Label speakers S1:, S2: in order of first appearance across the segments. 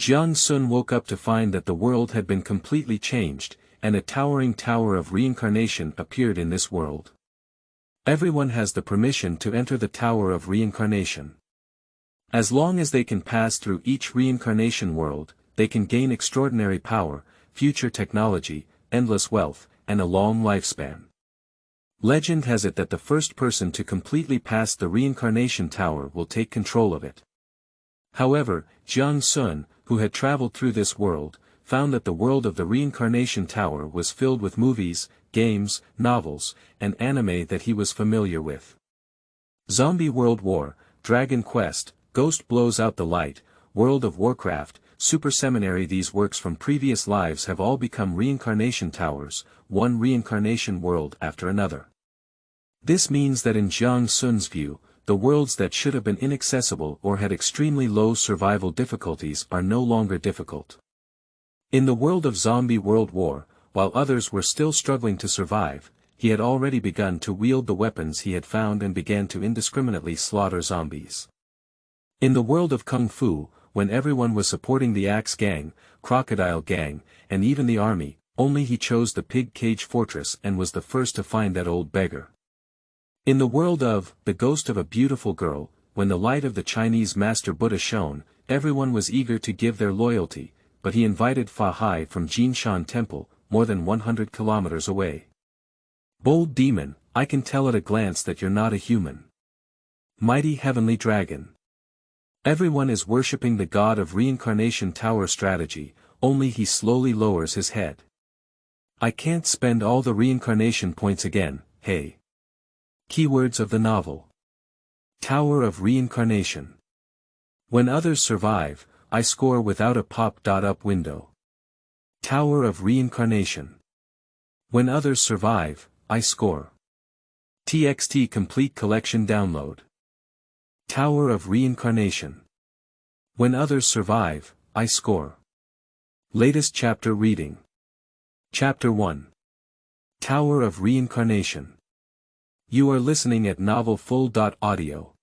S1: Jiang Xun woke up to find that the world had been completely changed, and a towering Tower of Reincarnation appeared in this world. Everyone has the permission to enter the Tower of Reincarnation. As long as they can pass through each reincarnation world, they can gain extraordinary power, future technology, endless wealth, and a long lifespan. Legend has it that the first person to completely pass the reincarnation tower will take control of it. However, Jiang Xun, who had traveled through this world, found that the world of the reincarnation tower was filled with movies, games, novels, and anime that he was familiar with. Zombie World War, Dragon Quest, Ghost Blows Out the Light, World of Warcraft, Super Seminary. These works from previous lives have all become reincarnation towers, one reincarnation world after another. This means that in Jiang Xun's view, the worlds that should have been inaccessible or had extremely low survival difficulties are no longer difficult. In the world of Zombie World War, while others were still struggling to survive, he had already begun to wield the weapons he had found and began to indiscriminately slaughter zombies. In the world of Kung Fu, when everyone was supporting the Axe Gang, Crocodile Gang, and even the army, only he chose the Pig Cage Fortress and was the first to find that old beggar. In the world of The Ghost of a Beautiful Girl, when the light of the Chinese Master Buddha shone, everyone was eager to give their loyalty, but he invited Fa Hai from Jinshan Temple, more than 100 kilometers away. Bold demon, I can tell at a glance that you're not a human. Mighty heavenly dragon. Everyone is worshipping the god of reincarnation tower strategy, only he slowly lowers his head. I can't spend all the reincarnation points again, hey. Keywords of the novel. Tower of Reincarnation. When others survive, I score without a pop-up window. Tower of Reincarnation. When others survive, I score. TXT Complete Collection Download. Tower of Reincarnation. When others survive, I score. Latest chapter reading. Chapter 1. Tower of Reincarnation. You are listening at novelfull.audio.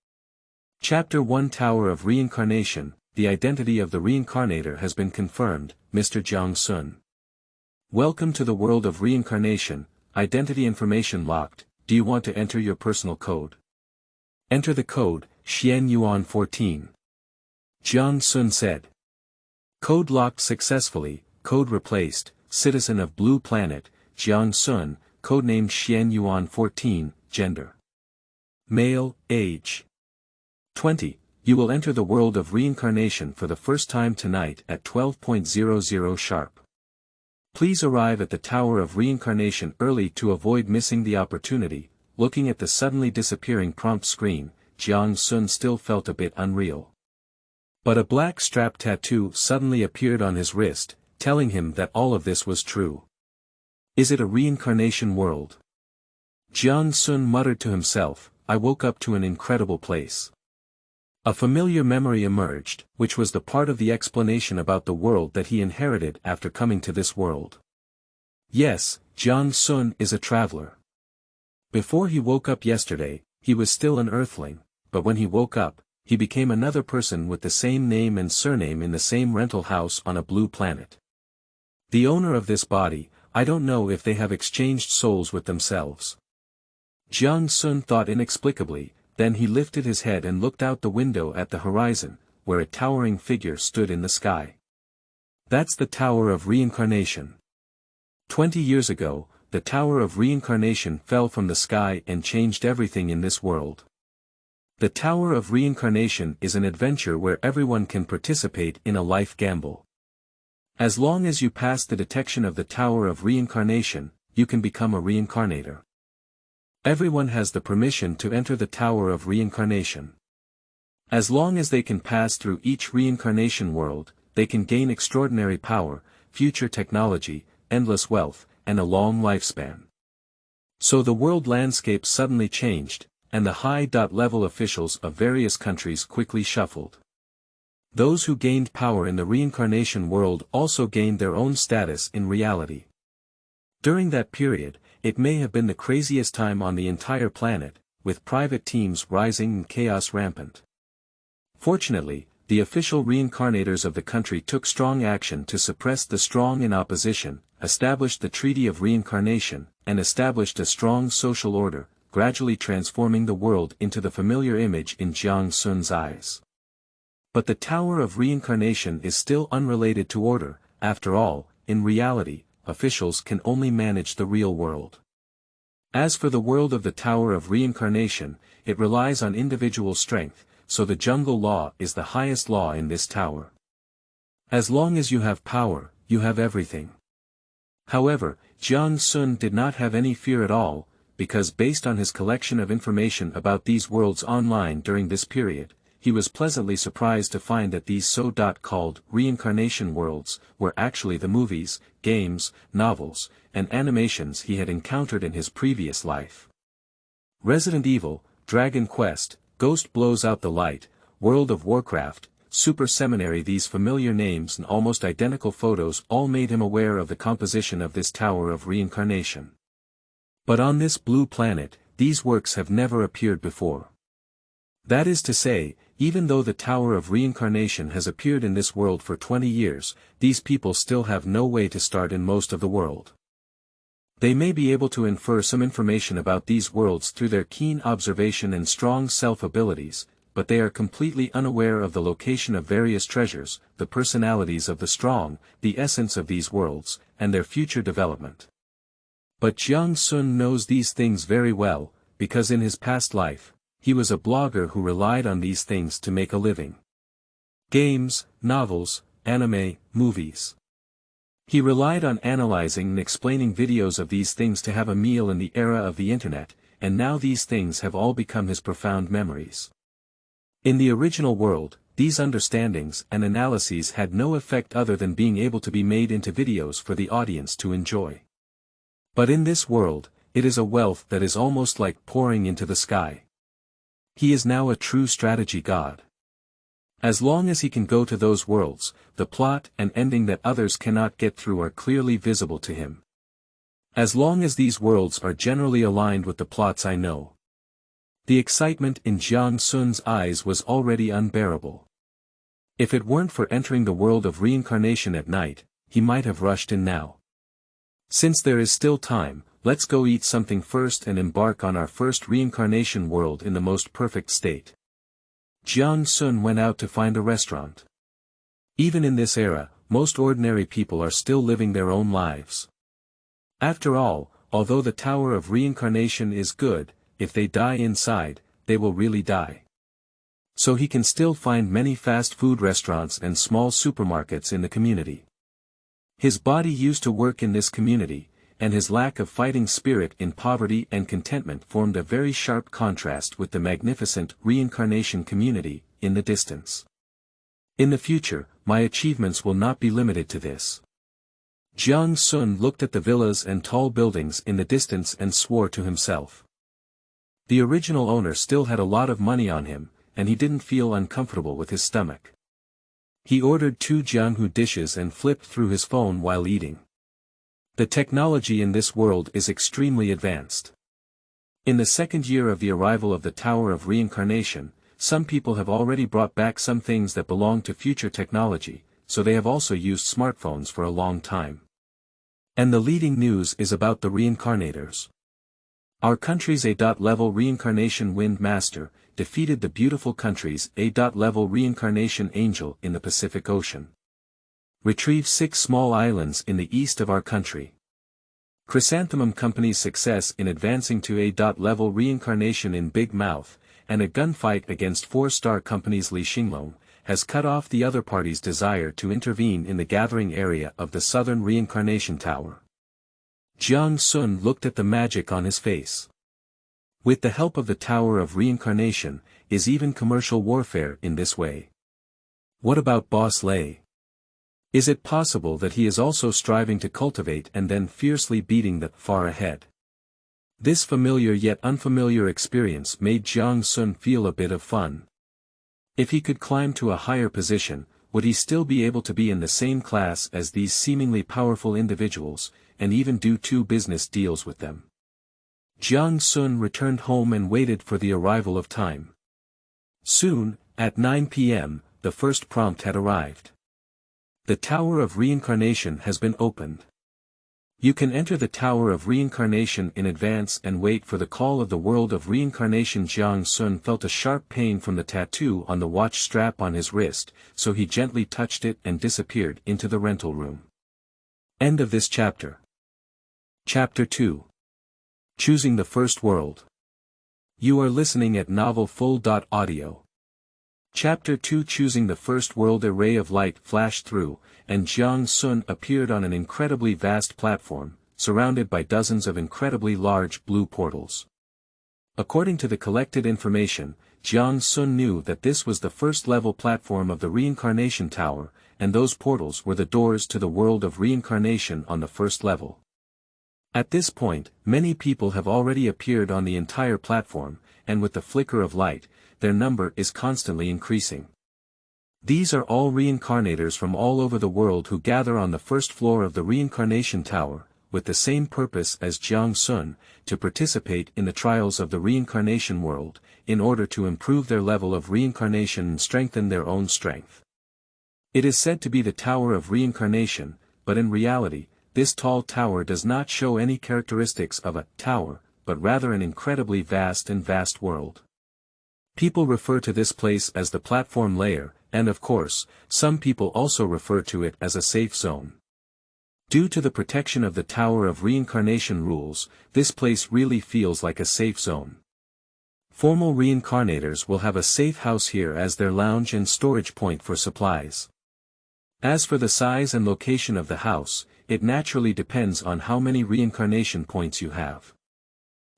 S1: Chapter 1 Tower of Reincarnation. The identity of the reincarnator has been confirmed, Mr. Jiang Xun. Welcome to the world of reincarnation, identity information locked. Do you want to enter your personal code? Enter the code, Xian Yuan 14. Jiang Xun said. Code locked successfully, code replaced, citizen of Blue Planet, Jiang Xun, codenamed Xian Yuan 14, gender. Male, age. 20. You will enter the world of reincarnation for the first time tonight at 12:00 sharp. Please arrive at the Tower of Reincarnation early to avoid missing the opportunity. Looking at the suddenly disappearing prompt screen, Jiang Xun still felt a bit unreal. But a black strap tattoo suddenly appeared on his wrist, telling him that all of this was true. Is it a reincarnation world? Jiang Xun muttered to himself, I woke up to an incredible place. A familiar memory emerged, which was the part of the explanation about the world that he inherited after coming to this world. Yes, Jiang Xun is a traveler. Before he woke up yesterday, he was still an earthling, but when he woke up, he became another person with the same name and surname in the same rental house on a blue planet. The owner of this body, I don't know if they have exchanged souls with themselves. Jiang Xun thought inexplicably. Then he lifted his head and looked out the window at the horizon, where a towering figure stood in the sky. That's the Tower of Reincarnation. 20 years ago, the Tower of Reincarnation fell from the sky and changed everything in this world. The Tower of Reincarnation is an adventure where everyone can participate in a life gamble. As long as you pass the detection of the Tower of Reincarnation, you can become a reincarnator. Everyone has the permission to enter the Tower of Reincarnation. As long as they can pass through each reincarnation world, they can gain extraordinary power, future technology, endless wealth, and a long lifespan. So the world landscape suddenly changed, and the high-level officials of various countries quickly shuffled. Those who gained power in the reincarnation world also gained their own status in reality. During that period, it may have been the craziest time on the entire planet, with private teams rising and chaos rampant. Fortunately, the official reincarnators of the country took strong action to suppress the strong in opposition, established the Treaty of Reincarnation, and established a strong social order, gradually transforming the world into the familiar image in Jiang Xun's eyes. But the Tower of Reincarnation is still unrelated to order. After all, in reality, officials can only manage the real world. As for the world of the Tower of Reincarnation, it relies on individual strength, so the jungle law is the highest law in this tower. As long as you have power, you have everything. However, Jiang Xun did not have any fear at all, because based on his collection of information about these worlds online during this period, he was pleasantly surprised to find that these so-called reincarnation worlds were actually the movies, games, novels, and animations he had encountered in his previous life. Resident Evil, Dragon Quest, Ghost Blows Out the Light, World of Warcraft, Super Seminary. These familiar names and almost identical photos all made him aware of the composition of this Tower of Reincarnation. But on this blue planet, these works have never appeared before. That is to say, even though the Tower of Reincarnation has appeared in this world for 20 years, these people still have no way to start in most of the world. They may be able to infer some information about these worlds through their keen observation and strong self-abilities, but they are completely unaware of the location of various treasures, the personalities of the strong, the essence of these worlds, and their future development. But Jiang Xun knows these things very well, because in his past life, he was a blogger who relied on these things to make a living. Games, novels, anime, movies. He relied on analyzing and explaining videos of these things to have a meal in the era of the internet, and now these things have all become his profound memories. In the original world, these understandings and analyses had no effect other than being able to be made into videos for the audience to enjoy. But in this world, it is a wealth that is almost like pouring into the sky. He is now a true strategy god. As long as he can go to those worlds, the plot and ending that others cannot get through are clearly visible to him. As long as these worlds are generally aligned with the plots I know. The excitement in Jiang Xun's eyes was already unbearable. If it weren't for entering the world of reincarnation at night, he might have rushed in now. Since there is still time, let's go eat something first and embark on our first reincarnation world in the most perfect state. Jiang Xun went out to find a restaurant. Even in this era, most ordinary people are still living their own lives. After all, although the Tower of Reincarnation is good, if they die inside, they will really die. So he can still find many fast food restaurants and small supermarkets in the community. His body used to work in this community, and his lack of fighting spirit in poverty and contentment formed a very sharp contrast with the magnificent reincarnation community in the distance. In the future, my achievements will not be limited to this. Jiang Xun looked at the villas and tall buildings in the distance and swore to himself. The original owner still had a lot of money on him, and he didn't feel uncomfortable with his stomach. He ordered 2 jianghu dishes and flipped through his phone while eating. The technology in this world is extremely advanced. In the second year of the arrival of the Tower of Reincarnation, some people have already brought back some things that belong to future technology, so they have also used smartphones for a long time. And the leading news is about the reincarnators. Our country's A-level reincarnation wind master defeated the beautiful country's A-level reincarnation angel in the Pacific Ocean. Retrieve 6 small islands in the east of our country. Chrysanthemum Company's success in advancing to A-level reincarnation in Big Mouth, and a gunfight against 4-star company's Li Xinglong, has cut off the other party's desire to intervene in the gathering area of the Southern Reincarnation Tower. Jiang Xun looked at the magic on his face. With the help of the Tower of Reincarnation, is even commercial warfare in this way? What about Boss Lei? Is it possible that he is also striving to cultivate and then fiercely beating the far ahead? This familiar yet unfamiliar experience made Jiang Xun feel a bit of fun. If he could climb to a higher position, would he still be able to be in the same class as these seemingly powerful individuals, and even do 2 business deals with them? Jiang Xun returned home and waited for the arrival of time. Soon, at 9 p.m., the first prompt had arrived. The Tower of Reincarnation has been opened. You can enter the Tower of Reincarnation in advance and wait for the call of the world of reincarnation. Jiang Xun felt a sharp pain from the tattoo on the watch strap on his wrist, so he gently touched it and disappeared into the rental room. End of this chapter. Chapter 2. Choosing the First World. You are listening at novelfull.audio. Chapter 2. Choosing the First World. A ray of light flashed through, and Jiang Xun appeared on an incredibly vast platform, surrounded by dozens of incredibly large blue portals. According to the collected information, Jiang Xun knew that this was the first-level platform of the Reincarnation Tower, and those portals were the doors to the world of reincarnation on the first level. At this point, many people have already appeared on the entire platform, and with the flicker of light, their number is constantly increasing. These are all reincarnators from all over the world who gather on the first floor of the Reincarnation Tower, with the same purpose as Jiang Xun, to participate in the trials of the reincarnation world, in order to improve their level of reincarnation and strengthen their own strength. It is said to be the Tower of Reincarnation, but in reality, this tall tower does not show any characteristics of a tower, but rather an incredibly vast world. People refer to this place as the platform layer, and of course, some people also refer to it as a safe zone. Due to the protection of the Tower of Reincarnation rules, this place really feels like a safe zone. Formal reincarnators will have a safe house here as their lounge and storage point for supplies. As for the size and location of the house, it naturally depends on how many reincarnation points you have.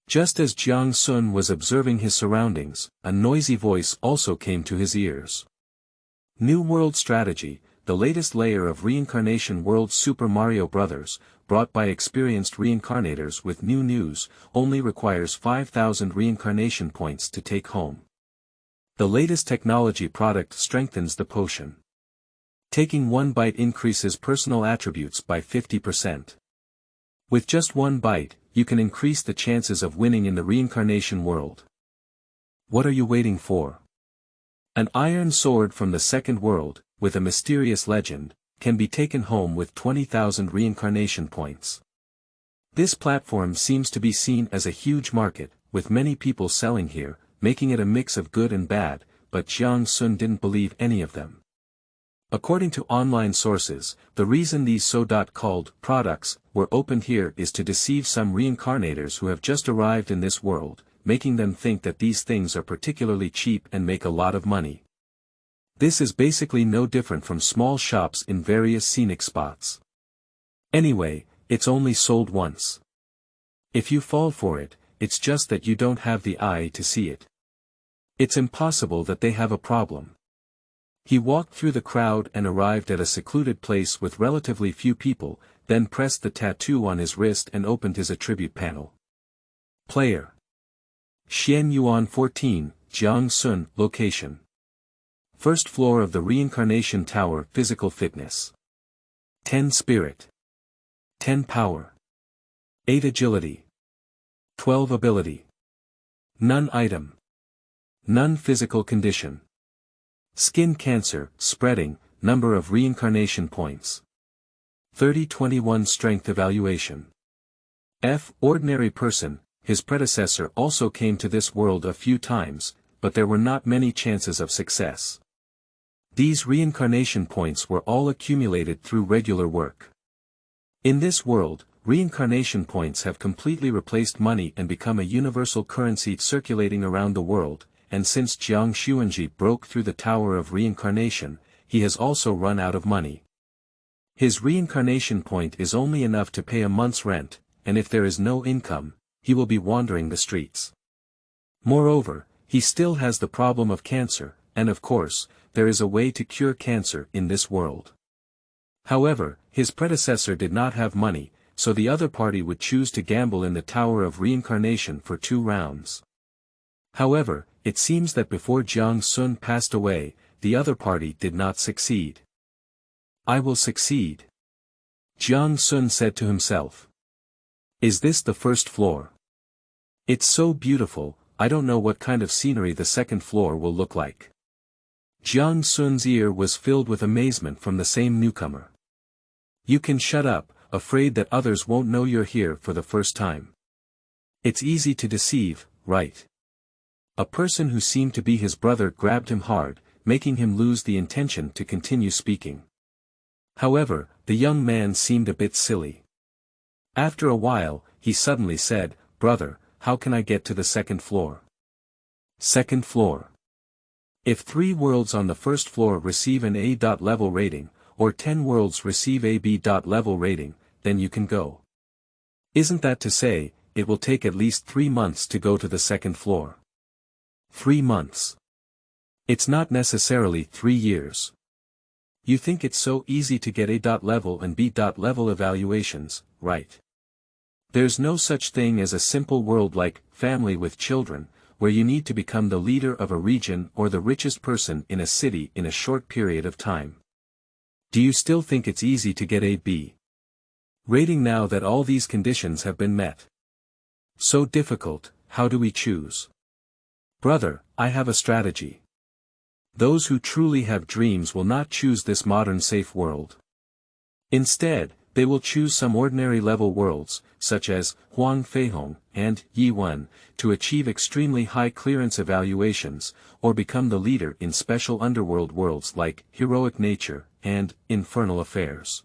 S1: Just as Jiang Xun was observing his surroundings, a noisy voice also came to his ears. New World Strategy, the latest layer of Reincarnation World. Super Mario Bros., brought by experienced reincarnators with new news, only requires 5,000 reincarnation points to take home. The latest technology product strengthens the potion. Taking one bite increases personal attributes by 50%. With just one bite, you can increase the chances of winning in the reincarnation world. What are you waiting for? An iron sword from the second world, with a mysterious legend, can be taken home with 20,000 reincarnation points. This platform seems to be seen as a huge market, with many people selling here, making it a mix of good and bad, but Jiang Xun didn't believe any of them. According to online sources, the reason these so-called products were opened here is to deceive some reincarnators who have just arrived in this world, making them think that these things are particularly cheap and make a lot of money. This is basically no different from small shops in various scenic spots. Anyway, it's only sold once. If you fall for it, it's just that you don't have the eye to see it. It's impossible that they have a problem. He walked through the crowd and arrived at a secluded place with relatively few people, then pressed the tattoo on his wrist and opened his attribute panel. Player. Xian Yuan 14, Jiang Xun. Location. First floor of the Reincarnation Tower. Physical fitness. 10 spirit. 10 power. 8 agility. 12 ability. None item. None physical condition. Skin cancer, spreading, number of reincarnation points. 30-21 strength evaluation. F. Ordinary person. His predecessor also came to this world a few times, but there were not many chances of success. These reincarnation points were all accumulated through regular work. In this world, reincarnation points have completely replaced money and become a universal currency circulating around the world, and since Jiang Xuanji broke through the Tower of Reincarnation, he has also run out of money. His reincarnation point is only enough to pay a month's rent, and if there is no income, he will be wandering the streets. Moreover, he still has the problem of cancer, and of course, there is a way to cure cancer in this world. However, his predecessor did not have money, so the other party would choose to gamble in the Tower of Reincarnation for 2 rounds. However, it seems that before Jiang Xun passed away, the other party did not succeed. I will succeed. Jiang Xun said to himself. Is this the first floor? It's so beautiful, I don't know what kind of scenery the second floor will look like. Jiang Xun's ear was filled with amazement from the same newcomer. You can shut up, afraid that others won't know you're here for the first time. It's easy to deceive, right? A person who seemed to be his brother grabbed him hard, making him lose the intention to continue speaking. However, the young man seemed a bit silly. After a while, he suddenly said, "Brother, how can I get to the second floor?" Second floor. If 3 worlds on the first floor receive an A.level rating, or 10 worlds receive a B.level rating, then you can go. Isn't that to say, it will take at least 3 months to go to the second floor? 3 months. It's not necessarily 3 years. You think it's so easy to get A.level and B.level evaluations, right? There's no such thing as a simple world like family with children, where you need to become the leader of a region or the richest person in a city in a short period of time. Do you still think it's easy to get a B rating now that all these conditions have been met? So difficult, how do we choose? Brother, I have a strategy. Those who truly have dreams will not choose this modern safe world. Instead, they will choose some ordinary level worlds, such as Huang Feihong and Yi1, to achieve extremely high clearance evaluations, or become the leader in special underworld worlds like Heroic Nature and Infernal Affairs.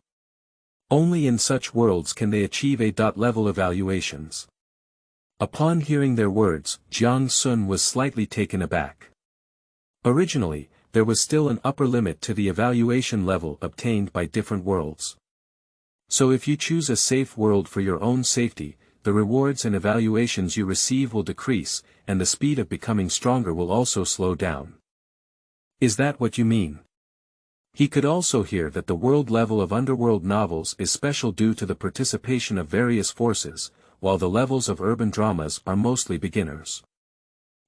S1: Only in such worlds can they achieve A.level evaluations. Upon hearing their words, Jiang Xun was slightly taken aback. Originally, there was still an upper limit to the evaluation level obtained by different worlds. So if you choose a safe world for your own safety, the rewards and evaluations you receive will decrease, and the speed of becoming stronger will also slow down. Is that what you mean? He could also hear that the world level of underworld novels is special due to the participation of various forces, while the levels of urban dramas are mostly beginners.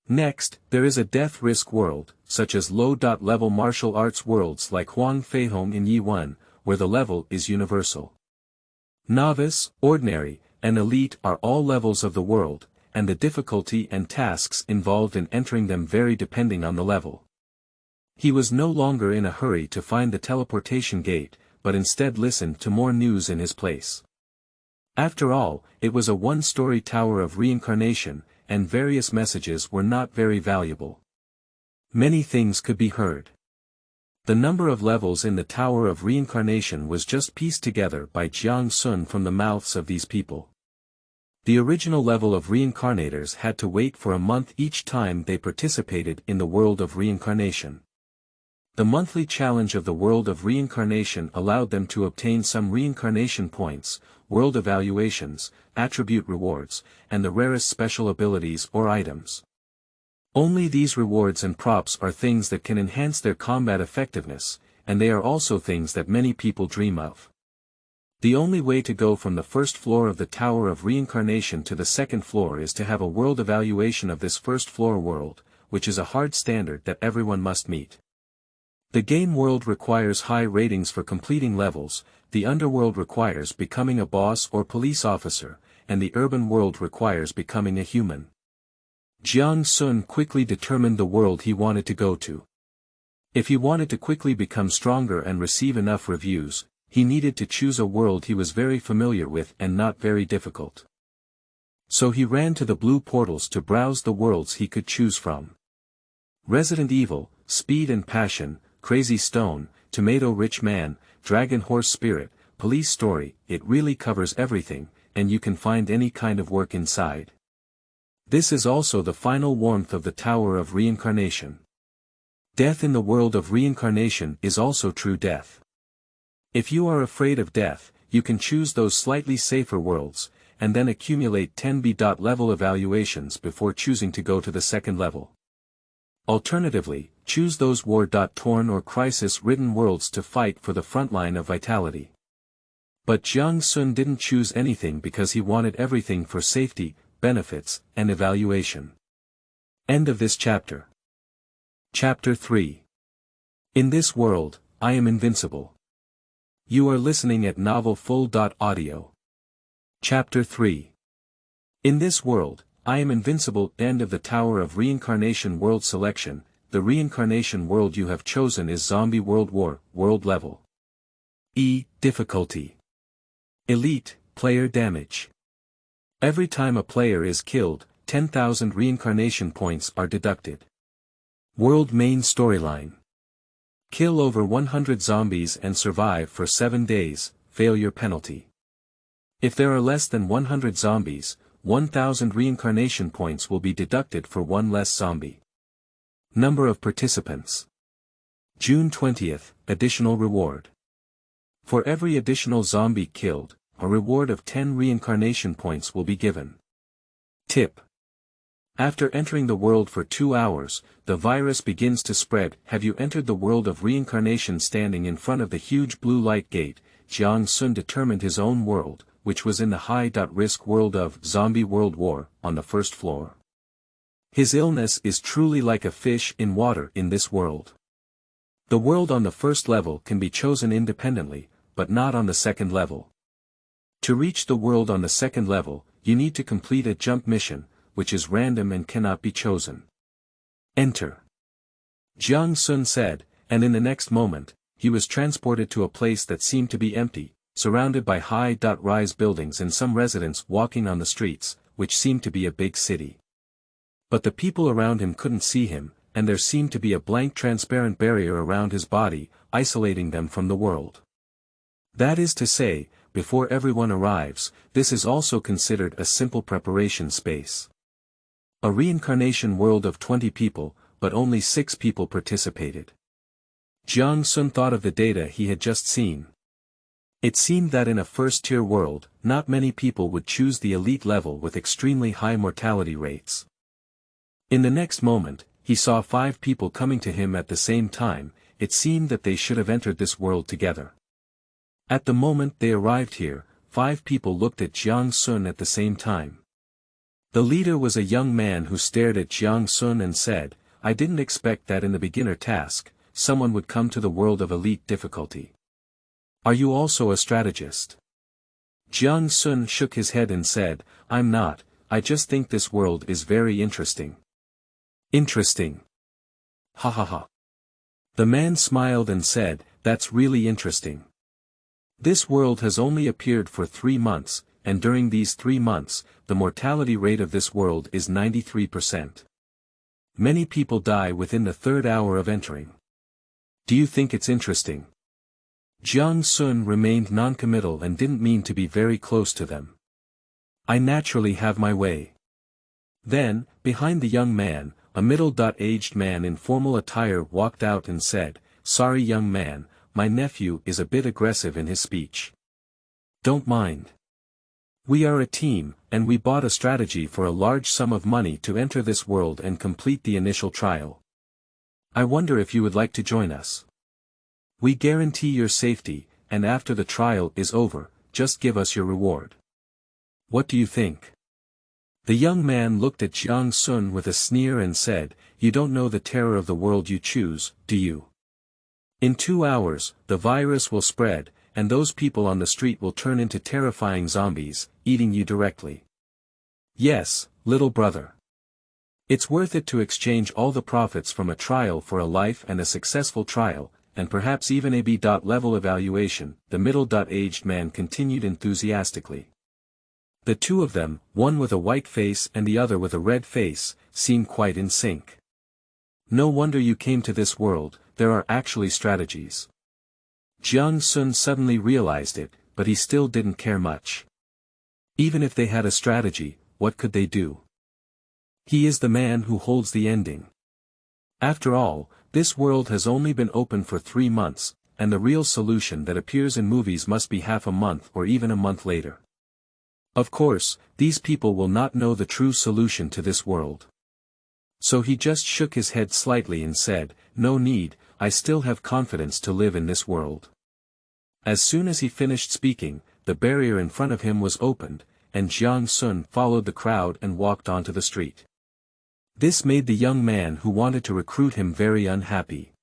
S1: Next, there is a death risk world, such as low-level martial arts worlds like Huang Feihong in Yi1, where the level is universal. Novice, ordinary, and elite are all levels of the world, and the difficulty and tasks involved in entering them vary depending on the level. He was no longer in a hurry to find the teleportation gate, but instead listened to more news in his place. After all, it was a one-story Tower of Reincarnation, and various messages were not very valuable. Many things could be heard. The number of levels in the Tower of Reincarnation was just pieced together by Jiang Xun from the mouths of these people. The original level of reincarnators had to wait for a month each time they participated in the world of reincarnation. The monthly challenge of the world of reincarnation allowed them to obtain some reincarnation points, world evaluations, attribute rewards, and the rarest special abilities or items. Only these rewards and props are things that can enhance their combat effectiveness, and they are also things that many people dream of. The only way to go from the first floor of the Tower of Reincarnation to the second floor is to have a world evaluation of this first floor world, which is a hard standard that everyone must meet. The game world requires high ratings for completing levels, the underworld requires becoming a boss or police officer, and the urban world requires becoming a human. Jiang Xun quickly determined the world he wanted to go to. If he wanted to quickly become stronger and receive enough reviews, he needed to choose a world he was very familiar with and not very difficult. So he ran to the blue portals to browse the worlds he could choose from. Resident Evil, Speed and Passion, Crazy Stone, Tomato Rich Man, Dragon Horse Spirit, Police Story, it really covers everything, and you can find any kind of work inside. This is also the final warmth of the Tower of Reincarnation. Death in the world of reincarnation is also true death. If you are afraid of death, you can choose those slightly safer worlds, and then accumulate 10B.level evaluations before choosing to go to the second level. Alternatively, choose those war.torn or crisis-ridden worlds to fight for the front line of vitality. But Jiang Xun didn't choose anything because he wanted everything for safety, benefits, and evaluation. End of this chapter. Chapter 3. In this world, I am invincible. You are listening at novelfull.audio. Chapter 3. In this world, I am invincible. End of the Tower of Reincarnation World Selection, the reincarnation world you have chosen is Zombie World War, world level. E. Difficulty. Elite, player damage. Every time a player is killed, 10,000 reincarnation points are deducted. World main storyline. Kill over 100 zombies and survive for 7 days, failure penalty. If there are less than 100 zombies, 1,000 reincarnation points will be deducted for one less zombie. Number of participants. June 20th, additional reward. For every additional zombie killed, a reward of 10 reincarnation points will be given. Tip. After entering the world for 2 hours, the virus begins to spread. Have you entered the world of reincarnation? Standing in front of the huge blue light gate, Jiang Xun determined his own world, which was in the high-risk world of Zombie World War, on the first floor. His illness is truly like a fish in water in this world. The world on the first level can be chosen independently, but not on the second level. To reach the world on the second level, you need to complete a jump mission, which is random and cannot be chosen. Enter. Jiang Xun said, and in the next moment, he was transported to a place that seemed to be empty, surrounded by high-rise buildings and some residents walking on the streets, which seemed to be a big city. But the people around him couldn't see him, and there seemed to be a blank transparent barrier around his body, isolating them from the world. That is to say, before everyone arrives, this is also considered a simple preparation space. A reincarnation world of 20 people, but only 6 people participated. Jiang Xun thought of the data he had just seen. It seemed that in a first-tier world, not many people would choose the elite level with extremely high mortality rates. In the next moment, he saw 5 people coming to him at the same time. It seemed that they should have entered this world together. At the moment they arrived here, 5 people looked at Jiang Xun at the same time. The leader was a young man who stared at Jiang Xun and said, "I didn't expect that in the beginner task, someone would come to the world of elite difficulty. Are you also a strategist?" Jiang Xun shook his head and said, "I'm not, I just think this world is very interesting." Interesting. Ha ha ha. The man smiled and said, "That's really interesting. This world has only appeared for 3 months, and during these 3 months, the mortality rate of this world is 93%. Many people die within the 3rd hour of entering. Do you think it's interesting?" Jiang Xun remained noncommittal and didn't mean to be very close to them. "I naturally have my way." Then, behind the young man, a middle-aged man in formal attire walked out and said, "Sorry young man, my nephew is a bit aggressive in his speech. Don't mind. We are a team, and we bought a strategy for a large sum of money to enter this world and complete the initial trial. I wonder if you would like to join us. We guarantee your safety, and after the trial is over, just give us your reward. What do you think?" The young man looked at Jiang Xun with a sneer and said, "You don't know the terror of the world you choose, do you? In 2 hours, the virus will spread, and those people on the street will turn into terrifying zombies, eating you directly. Yes, little brother. It's worth it to exchange all the profits from a trial for a life and a successful trial, and perhaps even a B.level evaluation," the middle-aged man continued enthusiastically. The two of them, one with a white face and the other with a red face, seemed quite in sync. "No wonder you came to this world, there are actually strategies." Jiang Xun suddenly realized it, but he still didn't care much. Even if they had a strategy, what could they do? He is the man who holds the ending. After all, this world has only been open for 3 months, and the real solution that appears in movies must be half a month or even a month later. Of course, these people will not know the true solution to this world. So he just shook his head slightly and said, "No need, I still have confidence to live in this world." As soon as he finished speaking, the barrier in front of him was opened, and Jiang Xun followed the crowd and walked onto the street. This made the young man who wanted to recruit him very unhappy.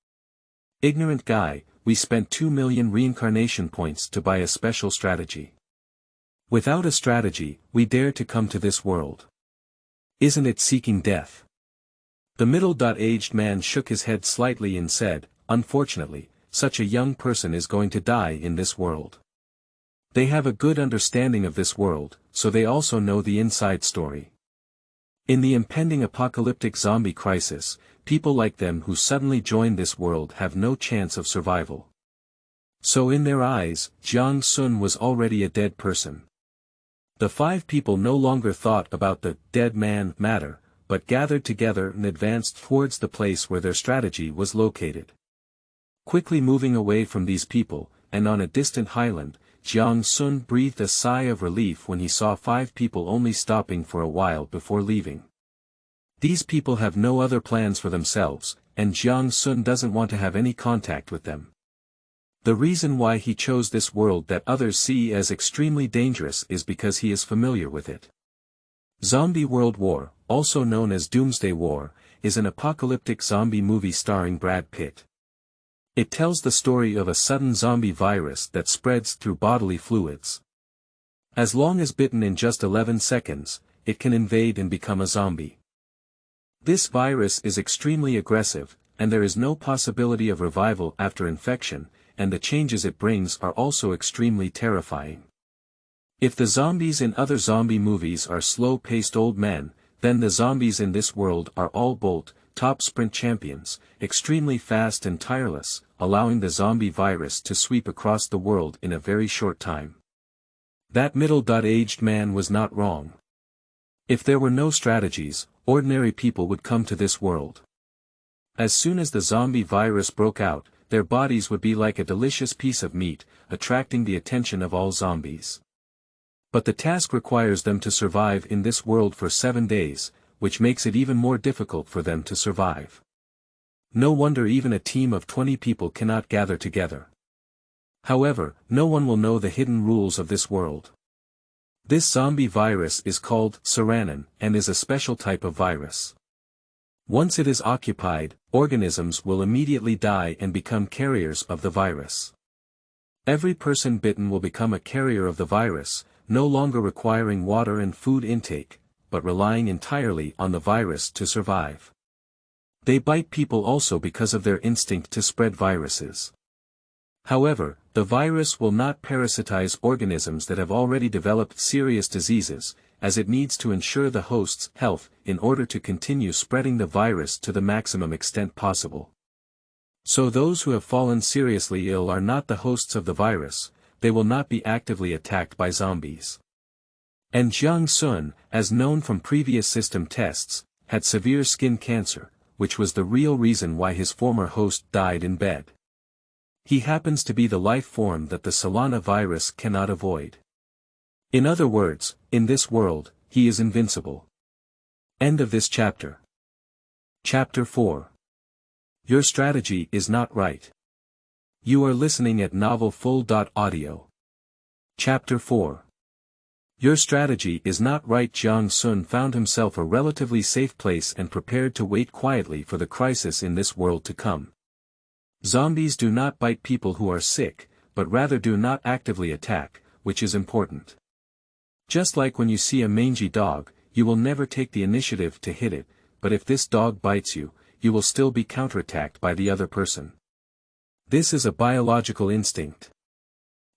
S1: "Ignorant guy, we spent 2 million reincarnation points to buy a special strategy. Without a strategy, we dare to come to this world. Isn't it seeking death? The middle-aged man shook his head slightly and said, "Unfortunately, such a young person is going to die in this world. They have a good understanding of this world, so they also know the inside story. In the impending apocalyptic zombie crisis, people like them who suddenly join this world have no chance of survival." So in their eyes, Jiang Xun was already a dead person. The 5 people no longer thought about the dead man matter, but gathered together and advanced towards the place where their strategy was located. Quickly moving away from these people, and on a distant highland, Jiang Xun breathed a sigh of relief when he saw 5 people only stopping for a while before leaving. These people have no other plans for themselves, and Jiang Xun doesn't want to have any contact with them. The reason why he chose this world that others see as extremely dangerous is because he is familiar with it. Zombie World War, also known as Doomsday War, is an apocalyptic zombie movie starring Brad Pitt. It tells the story of a sudden zombie virus that spreads through bodily fluids. As long as bitten in just 11 seconds, it can invade and become a zombie. This virus is extremely aggressive, and there is no possibility of revival after infection, and the changes it brings are also extremely terrifying. If the zombies in other zombie movies are slow-paced old men, then the zombies in this world are all top sprint champions, extremely fast and tireless, allowing the zombie virus to sweep across the world in a very short time. That middle-aged man was not wrong. If there were no strategies, ordinary people would come to this world. As soon as the zombie virus broke out, their bodies would be like a delicious piece of meat, attracting the attention of all zombies. But the task requires them to survive in this world for 7 days, which makes it even more difficult for them to survive. No wonder even a team of 20 people cannot gather together. However, no one will know the hidden rules of this world. This zombie virus is called Saranan, and is a special type of virus. Once it is occupied, organisms will immediately die and become carriers of the virus. Every person bitten will become a carrier of the virus, no longer requiring water and food intake, but relying entirely on the virus to survive. They bite people also because of their instinct to spread viruses. However, the virus will not parasitize organisms that have already developed serious diseases, as it needs to ensure the host's health in order to continue spreading the virus to the maximum extent possible. So those who have fallen seriously ill are not the hosts of the virus, they will not be actively attacked by zombies. And Jiang Xun, as known from previous system tests, had severe skin cancer, which was the real reason why his former host died in bed. He happens to be the life form that the Solana virus cannot avoid. In other words, in this world, he is invincible. End of this chapter. Chapter 4. Your strategy is not right. You are listening at novelfull.audio. Chapter 4. Your strategy is not right. Jiang Xun found himself a relatively safe place and prepared to wait quietly for the crisis in this world to come. Zombies do not bite people who are sick, but rather do not actively attack, which is important. Just like when you see a mangy dog, you will never take the initiative to hit it, but if this dog bites you, you will still be counterattacked by the other person. This is a biological instinct.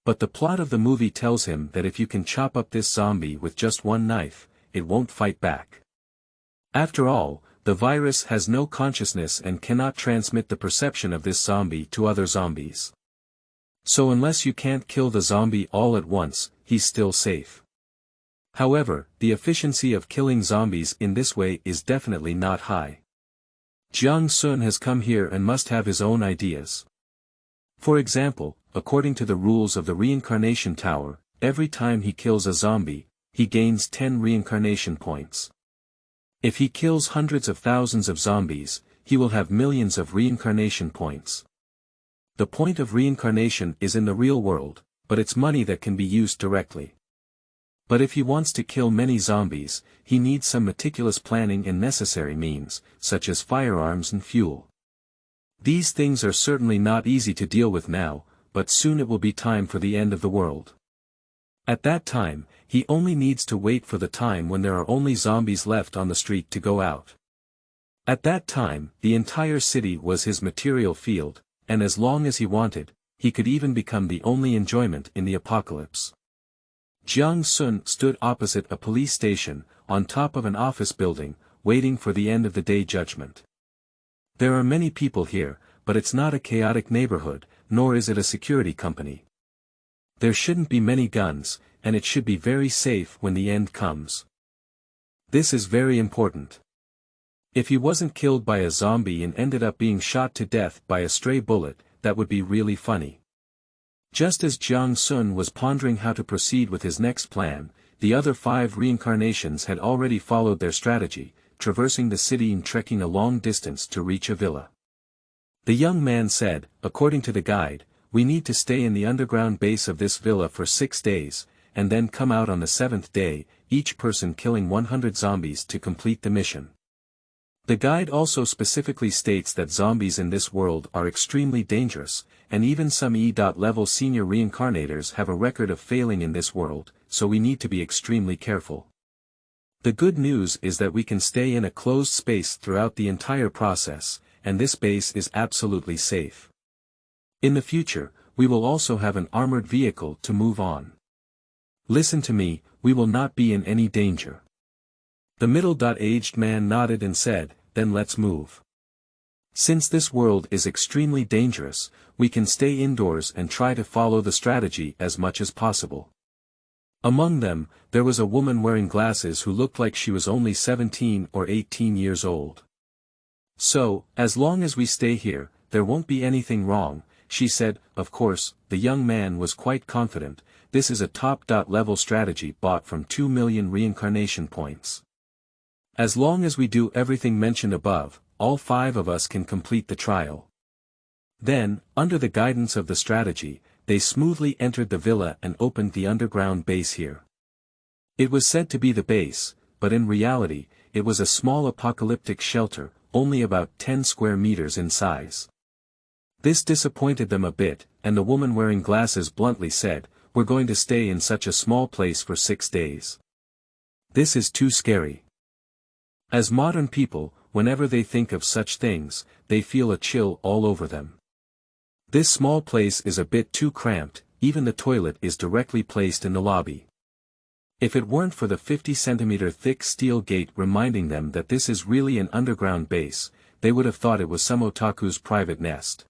S1: But the plot of the movie tells him that if you can chop up this zombie with just one knife, it won't fight back. After all, the virus has no consciousness and cannot transmit the perception of this zombie to other zombies. So unless you can't kill the zombie all at once, he's still safe. However, the efficiency of killing zombies in this way is definitely not high. Jiang Xun has come here and must have his own ideas. For example, according to the rules of the Reincarnation Tower, every time he kills a zombie, he gains 10 reincarnation points. If he kills hundreds of thousands of zombies, he will have millions of reincarnation points. The point of reincarnation is in the real world, but it's money that can be used directly. But if he wants to kill many zombies, he needs some meticulous planning and necessary means, such as firearms and fuel. These things are certainly not easy to deal with now, but soon it will be time for the end of the world. At that time, he only needs to wait for the time when there are only zombies left on the street to go out. At that time, the entire city was his material field, and as long as he wanted, he could even become the only enjoyment in the apocalypse. Jiang Xun stood opposite a police station, on top of an office building, waiting for the end of the day judgment. There are many people here, but it's not a chaotic neighborhood, nor is it a security company. There shouldn't be many guns, and it should be very safe when the end comes. This is very important. If he wasn't killed by a zombie and ended up being shot to death by a stray bullet, that would be really funny. Just as Jiang Xun was pondering how to proceed with his next plan, the other 5 reincarnations had already followed their strategy, traversing the city and trekking a long distance to reach a villa. The young man said, according to the guide, we need to stay in the underground base of this villa for 6 days, and then come out on the 7th day, each person killing 100 zombies to complete the mission. The guide also specifically states that zombies in this world are extremely dangerous, and even some E.level senior reincarnators have a record of failing in this world, so we need to be extremely careful. The good news is that we can stay in a closed space throughout the entire process, and this base is absolutely safe. In the future, we will also have an armored vehicle to move on. Listen to me, we will not be in any danger. The middle-aged man nodded and said, then let's move. Since this world is extremely dangerous, we can stay indoors and try to follow the strategy as much as possible. Among them, there was a woman wearing glasses who looked like she was only 17 or 18 years old. So, as long as we stay here, there won't be anything wrong, she said. Of course, the young man was quite confident. This is a top-level strategy bought from 2 million reincarnation points. As long as we do everything mentioned above, all 5 of us can complete the trial. Then, under the guidance of the strategy, they smoothly entered the villa and opened the underground base here. It was said to be the base, but in reality, it was a small apocalyptic shelter, only about 10 square meters in size. This disappointed them a bit, and the woman wearing glasses bluntly said, we're going to stay in such a small place for 6 days. This is too scary. As modern people, whenever they think of such things, they feel a chill all over them. This small place is a bit too cramped, even the toilet is directly placed in the lobby. If it weren't for the 50-centimeter thick steel gate reminding them that this is really an underground base, they would have thought it was some otaku's private nest.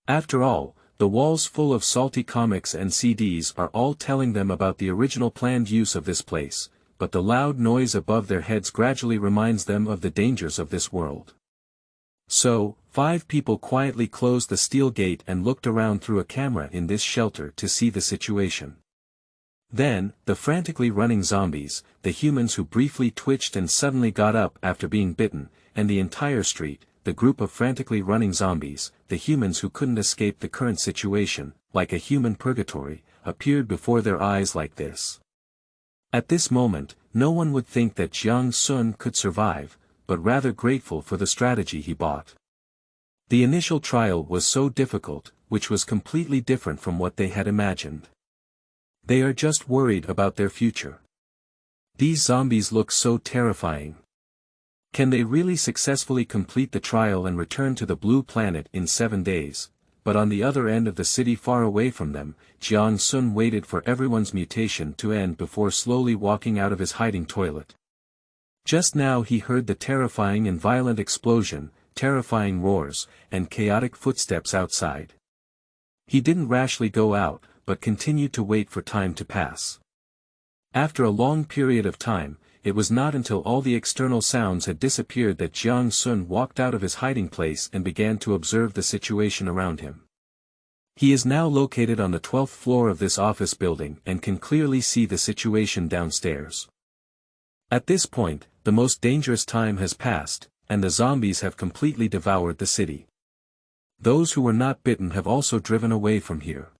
S1: After all, the walls full of salty comics and CDs are all telling them about the original planned use of this place, but the loud noise above their heads gradually reminds them of the dangers of this world. So, 5 people quietly closed the steel gate and looked around through a camera in this shelter to see the situation. Then, the frantically running zombies, the humans who briefly twitched and suddenly got up after being bitten, and the entire street, the group of frantically running zombies, the humans who couldn't escape the current situation, like a human purgatory, appeared before their eyes like this. At this moment, no one would think that Jiang Xun could survive, but rather grateful for the strategy he bought. The initial trial was so difficult, which was completely different from what they had imagined. They are just worried about their future. These zombies look so terrifying. Can they really successfully complete the trial and return to the blue planet in 7 days? But on the other end of the city far away from them, Jiang Xun waited for everyone's mutation to end before slowly walking out of his hiding toilet. Just now he heard the terrifying and violent explosion, terrifying roars, and chaotic footsteps outside. He didn't rashly go out, but continued to wait for time to pass. After a long period of time, it was not until all the external sounds had disappeared that Jiang Xun walked out of his hiding place and began to observe the situation around him. He is now located on the 12th floor of this office building and can clearly see the situation downstairs. At this point, the most dangerous time has passed, and the zombies have completely devoured the city. Those who were not bitten have also driven away from here.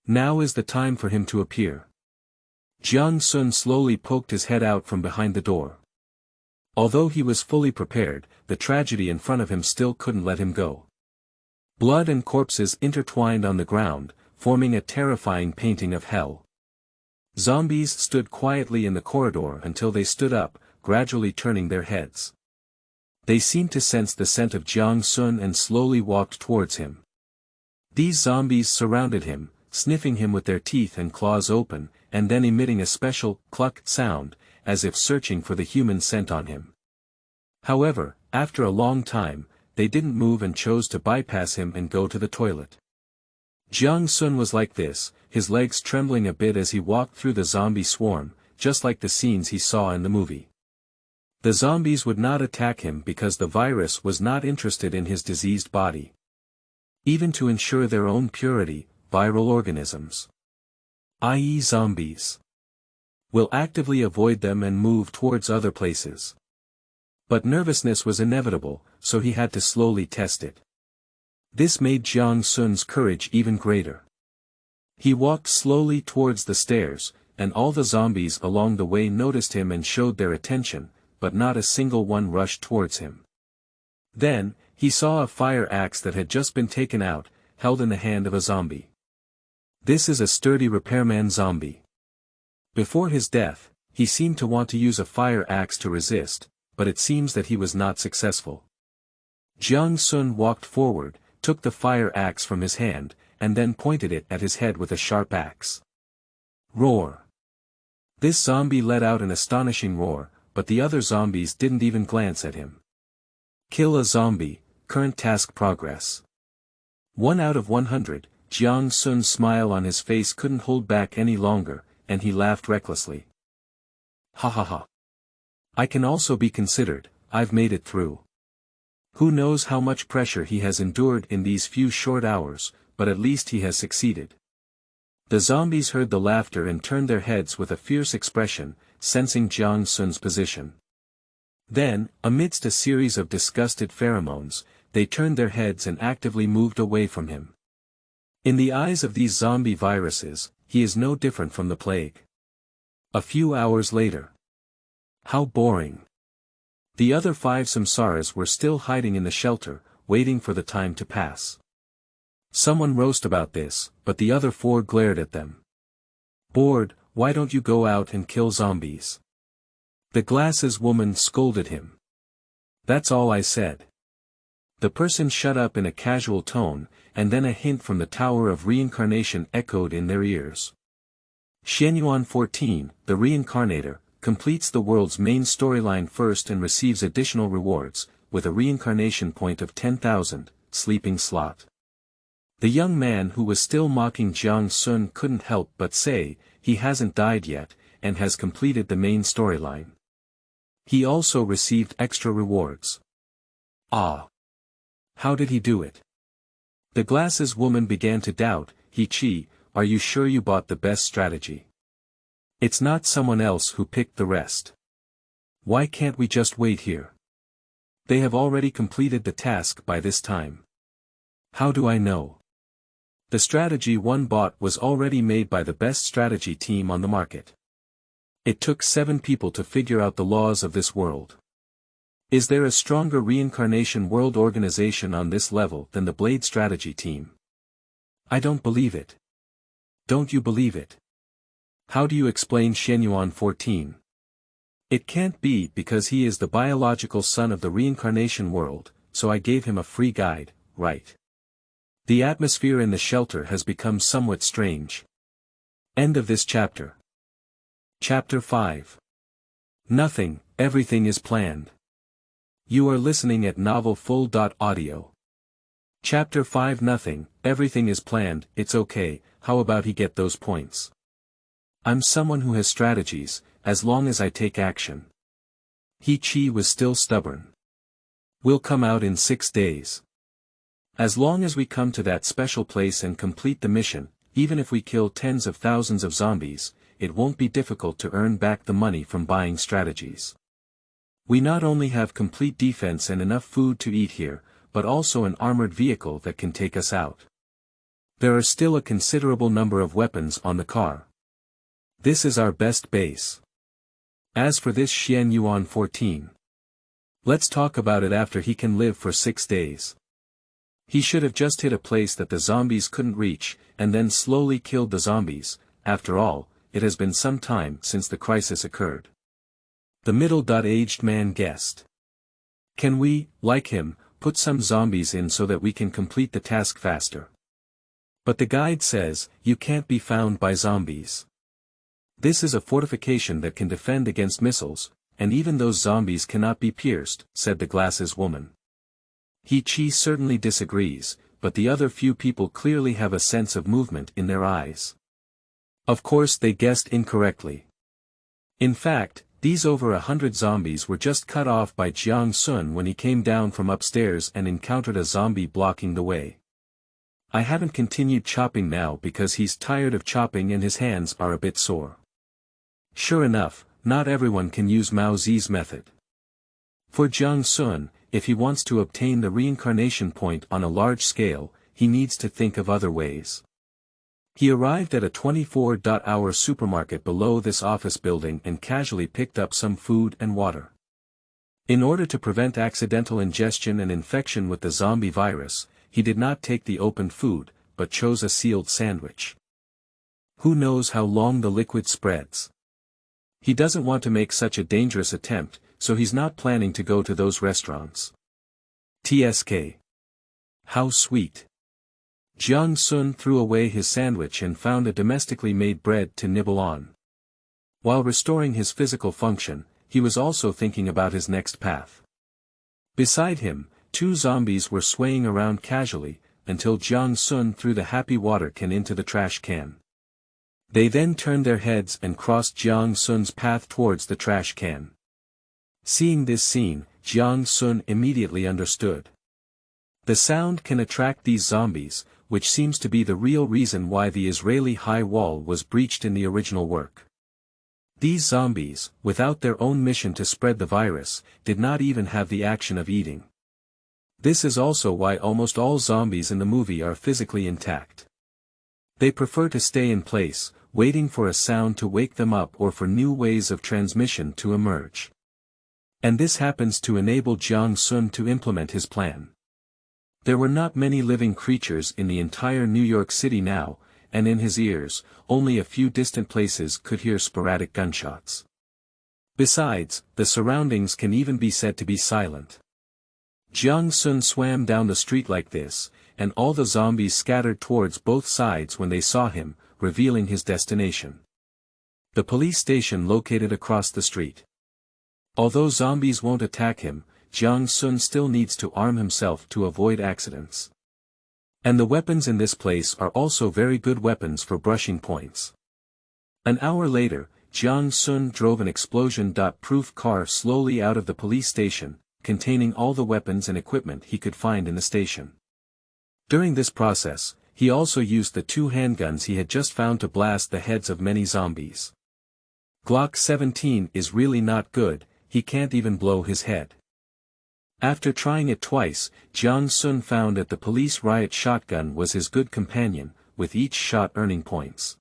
S1: Now is the time for him to appear. Jiang Xun slowly poked his head out from behind the door. Although he was fully prepared, the tragedy in front of him still couldn't let him go. Blood and corpses intertwined on the ground, forming a terrifying painting of hell. Zombies stood quietly in the corridor until they stood up, gradually turning their heads. They seemed to sense the scent of Jiang Xun and slowly walked towards him. These zombies surrounded him, sniffing him with their teeth and claws open, and then emitting a special cluck sound, as if searching for the human scent on him. However, after a long time, they didn't move and chose to bypass him and go to the toilet. Jiang Xun was like this, his legs trembling a bit as he walked through the zombie swarm, just like the scenes he saw in the movie. The zombies would not attack him because the virus was not interested in his diseased body. Even to ensure their own purity, viral organisms, i.e. zombies, will actively avoid them and move towards other places. But nervousness was inevitable, so he had to slowly test it. This made Jiang Xun's courage even greater. He walked slowly towards the stairs, and all the zombies along the way noticed him and showed their attention, but not a single one rushed towards him. Then, he saw a fire axe that had just been taken out, held in the hand of a zombie. This is a sturdy repairman zombie. Before his death, he seemed to want to use a fire axe to resist, but it seems that he was not successful. Jiang Xun walked forward, took the fire axe from his hand, and then pointed it at his head with a sharp axe. Roar! This zombie let out an astonishing roar, but the other zombies didn't even glance at him. Kill a zombie, current task progress. 1 out of 100, Jiang Xun's smile on his face couldn't hold back any longer, and he laughed recklessly. Ha ha ha. I can also be considered, I've made it through. Who knows how much pressure he has endured in these few short hours, but at least he has succeeded. The zombies heard the laughter and turned their heads with a fierce expression, sensing Jiang Xun's position. Then, amidst a series of disgusted pheromones, they turned their heads and actively moved away from him. In the eyes of these zombie viruses, he is no different from the plague. A few hours later. How boring. The other 5 samsaras were still hiding in the shelter, waiting for the time to pass. Someone roast about this, but the other 4 glared at them. Bored, why don't you go out and kill zombies? The glasses woman scolded him. That's all I said. The person shut up in a casual tone, and then a hint from the Tower of Reincarnation echoed in their ears. Xianyuan 14, the Reincarnator, completes the world's main storyline first and receives additional rewards, with a reincarnation point of 10,000, sleeping slot. The young man who was still mocking Jiang Xun couldn't help but say, he hasn't died yet, and has completed the main storyline. He also received extra rewards. Ah! How did he do it? The glasses woman began to doubt. He-chi, are you sure you bought the best strategy? It's not someone else who picked the rest. Why can't we just wait here? They have already completed the task by this time. How do I know? The strategy one bought was already made by the best strategy team on the market. It took 7 people to figure out the laws of this world. Is there a stronger reincarnation world organization on this level than the Blade strategy team? I don't believe it. Don't you believe it? How do you explain Xianyuan 14? It can't be because he is the biological son of the reincarnation world, so I gave him a free guide, right? The atmosphere in the shelter has become somewhat strange. End of this chapter. Chapter 5. Nothing, everything is planned. You are listening at novelfull.audio. Chapter 5. Nothing, everything is planned. It's okay, how about he get those points? I'm someone who has strategies, as long as I take action. He-chi was still stubborn. We'll come out in 6 days. As long as we come to that special place and complete the mission, even if we kill tens of thousands of zombies, it won't be difficult to earn back the money from buying strategies. We not only have complete defense and enough food to eat here, but also an armored vehicle that can take us out. There are still a considerable number of weapons on the car. This is our best base. As for this Xianyuan 14. Let's talk about it after he can live for 6 days. He should have just hit a place that the zombies couldn't reach, and then slowly killed the zombies. After all, it has been some time since the crisis occurred. The middle-aged man guessed. Can we, like him, put some zombies in so that we can complete the task faster? But the guide says, you can't be found by zombies. This is a fortification that can defend against missiles, and even those zombies cannot be pierced, said the glasses woman. He certainly disagrees, but the other few people clearly have a sense of movement in their eyes. Of course they guessed incorrectly. In fact, these over 100 zombies were just cut off by Jiang Xun when he came down from upstairs and encountered a zombie blocking the way. I haven't continued chopping now because he's tired of chopping and his hands are a bit sore. Sure enough, not everyone can use Mao Zi's method. For Jiang Xun, if he wants to obtain the reincarnation point on a large scale, he needs to think of other ways. He arrived at a 24-hour supermarket below this office building and casually picked up some food and water. In order to prevent accidental ingestion and infection with the zombie virus, he did not take the opened food, but chose a sealed sandwich. Who knows how long the liquid spreads? He doesn't want to make such a dangerous attempt, so he's not planning to go to those restaurants. TSK. How sweet. Jiang Xun threw away his sandwich and found a domestically made bread to nibble on. While restoring his physical function, he was also thinking about his next path. Beside him, two zombies were swaying around casually, until Jiang Xun threw the happy water can into the trash can. They then turned their heads and crossed Jiang Xun's path towards the trash can. Seeing this scene, Jiang Xun immediately understood. The sound can attract these zombies, which seems to be the real reason why the Israeli high wall was breached in the original work. These zombies, without their own mission to spread the virus, did not even have the action of eating. This is also why almost all zombies in the movie are physically intact. They prefer to stay in place, waiting for a sound to wake them up or for new ways of transmission to emerge. And this happens to enable Jiang Xun to implement his plan. There were not many living creatures in the entire New York City now, and in his ears, only a few distant places could hear sporadic gunshots. Besides, the surroundings can even be said to be silent. Jiang Xun swam down the street like this, and all the zombies scattered towards both sides when they saw him, revealing his destination. The police station located across the street. Although zombies won't attack him, Jiang Xun still needs to arm himself to avoid accidents. And the weapons in this place are also very good weapons for brushing points. An hour later, Jiang Xun drove an explosion-proof car slowly out of the police station, containing all the weapons and equipment he could find in the station. During this process, he also used the two handguns he had just found to blast the heads of many zombies. Glock 17 is really not good, he can't even blow his head. After trying it twice, Jiang Xun found that the police riot shotgun was his good companion, with each shot earning points.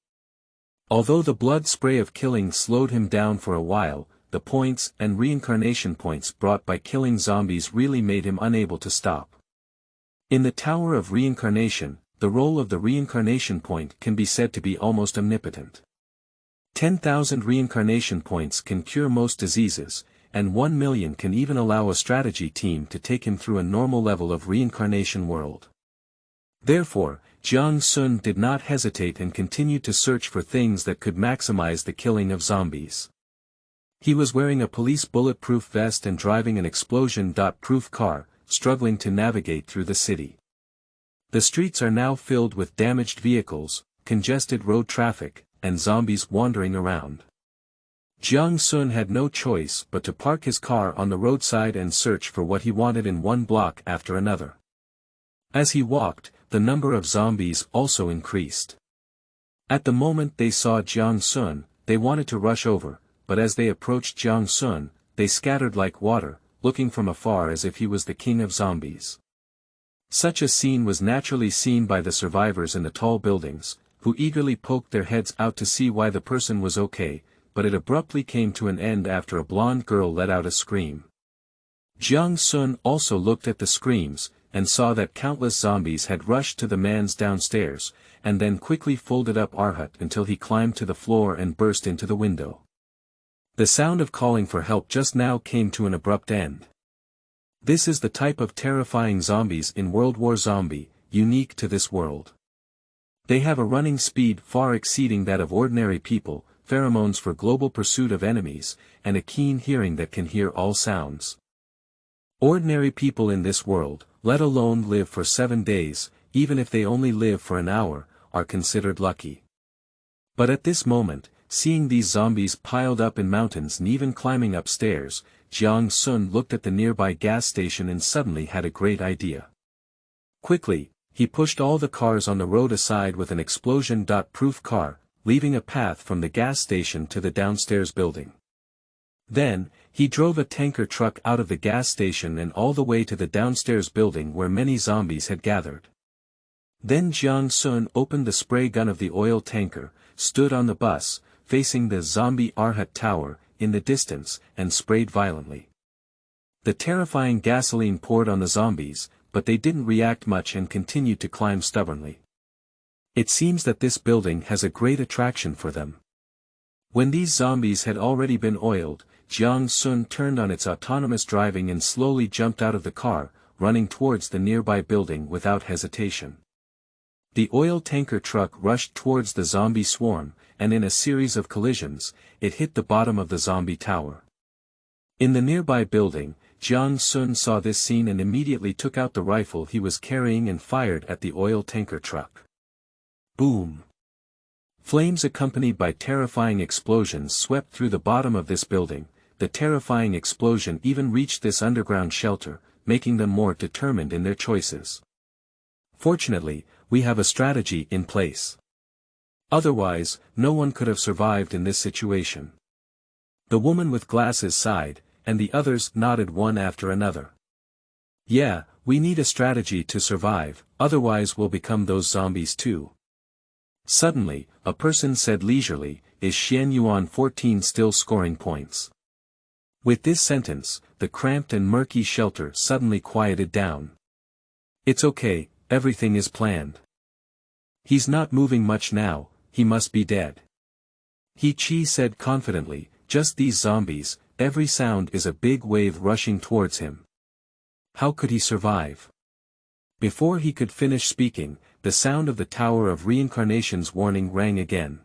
S1: Although the blood spray of killing slowed him down for a while, the points and reincarnation points brought by killing zombies really made him unable to stop. In the Tower of Reincarnation, the role of the reincarnation point can be said to be almost omnipotent. 10,000 reincarnation points can cure most diseases, and 1 million can even allow a strategy team to take him through a normal level of reincarnation world. Therefore, Jiang Xun did not hesitate and continued to search for things that could maximize the killing of zombies. He was wearing a police bulletproof vest and driving an explosion-proof car, struggling to navigate through the city. The streets are now filled with damaged vehicles, congested road traffic, and zombies wandering around. Jiang Xun had no choice but to park his car on the roadside and search for what he wanted in one block after another. As he walked, the number of zombies also increased. At the moment they saw Jiang Xun, they wanted to rush over, but as they approached Jiang Xun, they scattered like water, looking from afar as if he was the king of zombies. Such a scene was naturally seen by the survivors in the tall buildings, who eagerly poked their heads out to see why the person was okay, but it abruptly came to an end after a blonde girl let out a scream. Jiang Xun also looked at the screams, and saw that countless zombies had rushed to the man's downstairs, and then quickly folded up Arhut until he climbed to the floor and burst into the window. The sound of calling for help just now came to an abrupt end. This is the type of terrifying zombies in World War Zombie, unique to this world. They have a running speed far exceeding that of ordinary people, pheromones for global pursuit of enemies, and a keen hearing that can hear all sounds. Ordinary people in this world, let alone live for 7 days, even if they only live for an hour, are considered lucky. But at this moment, seeing these zombies piled up in mountains and even climbing upstairs, Jiang Xun looked at the nearby gas station and suddenly had a great idea. Quickly, he pushed all the cars on the road aside with an explosion-proof car, leaving a path from the gas station to the downstairs building. Then, he drove a tanker truck out of the gas station and all the way to the downstairs building where many zombies had gathered. Then Jiang Xun opened the spray gun of the oil tanker, stood on the bus, facing the zombie Arhat tower, in the distance, and sprayed violently. The terrifying gasoline poured on the zombies, but they didn't react much and continued to climb stubbornly. It seems that this building has a great attraction for them. When these zombies had already been oiled, Jiang Xun turned on its autonomous driving and slowly jumped out of the car, running towards the nearby building without hesitation. The oil tanker truck rushed towards the zombie swarm, and in a series of collisions, it hit the bottom of the zombie tower. In the nearby building, Jiang Xun saw this scene and immediately took out the rifle he was carrying and fired at the oil tanker truck. Boom! Flames accompanied by terrifying explosions swept through the bottom of this building. The terrifying explosion even reached this underground shelter, making them more determined in their choices. Fortunately, we have a strategy in place. Otherwise, no one could have survived in this situation. The woman with glasses sighed, and the others nodded one after another. Yeah, we need a strategy to survive, otherwise we'll become those zombies too. Suddenly, a person said leisurely, "Is Xianyuan 14 still scoring points?" With this sentence, the cramped and murky shelter suddenly quieted down. It's okay, everything is planned. He's not moving much now, he must be dead. He Chi said confidently, just these zombies, every sound is a big wave rushing towards him. How could he survive? Before he could finish speaking, the sound of the Tower of Reincarnation's warning rang again.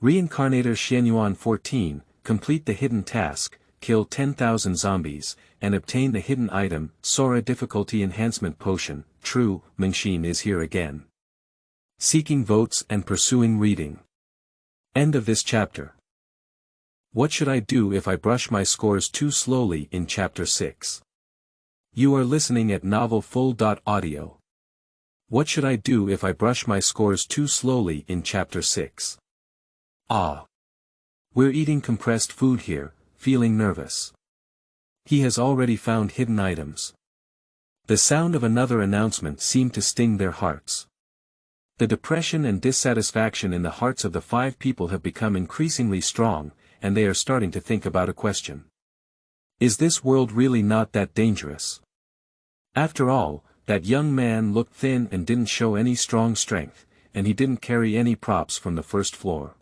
S1: Reincarnator Xianyuan 14, complete the hidden task, kill 10,000 zombies, and obtain the hidden item, Sora Difficulty Enhancement Potion. True, Mengxin is here again. Seeking votes and pursuing reading. End of this chapter. What should I do if I brush my scores too slowly in Chapter 6? You are listening at novelfull.audio. What should I do if I brush my scores too slowly in Chapter 6? Ah. We're eating compressed food here, feeling nervous. He has already found hidden items. The sound of another announcement seemed to sting their hearts. The depression and dissatisfaction in the hearts of the 5 people have become increasingly strong, and they are starting to think about a question. Is this world really not that dangerous? After all, that young man looked thin and didn't show any strong strength, and he didn't carry any props from the first floor.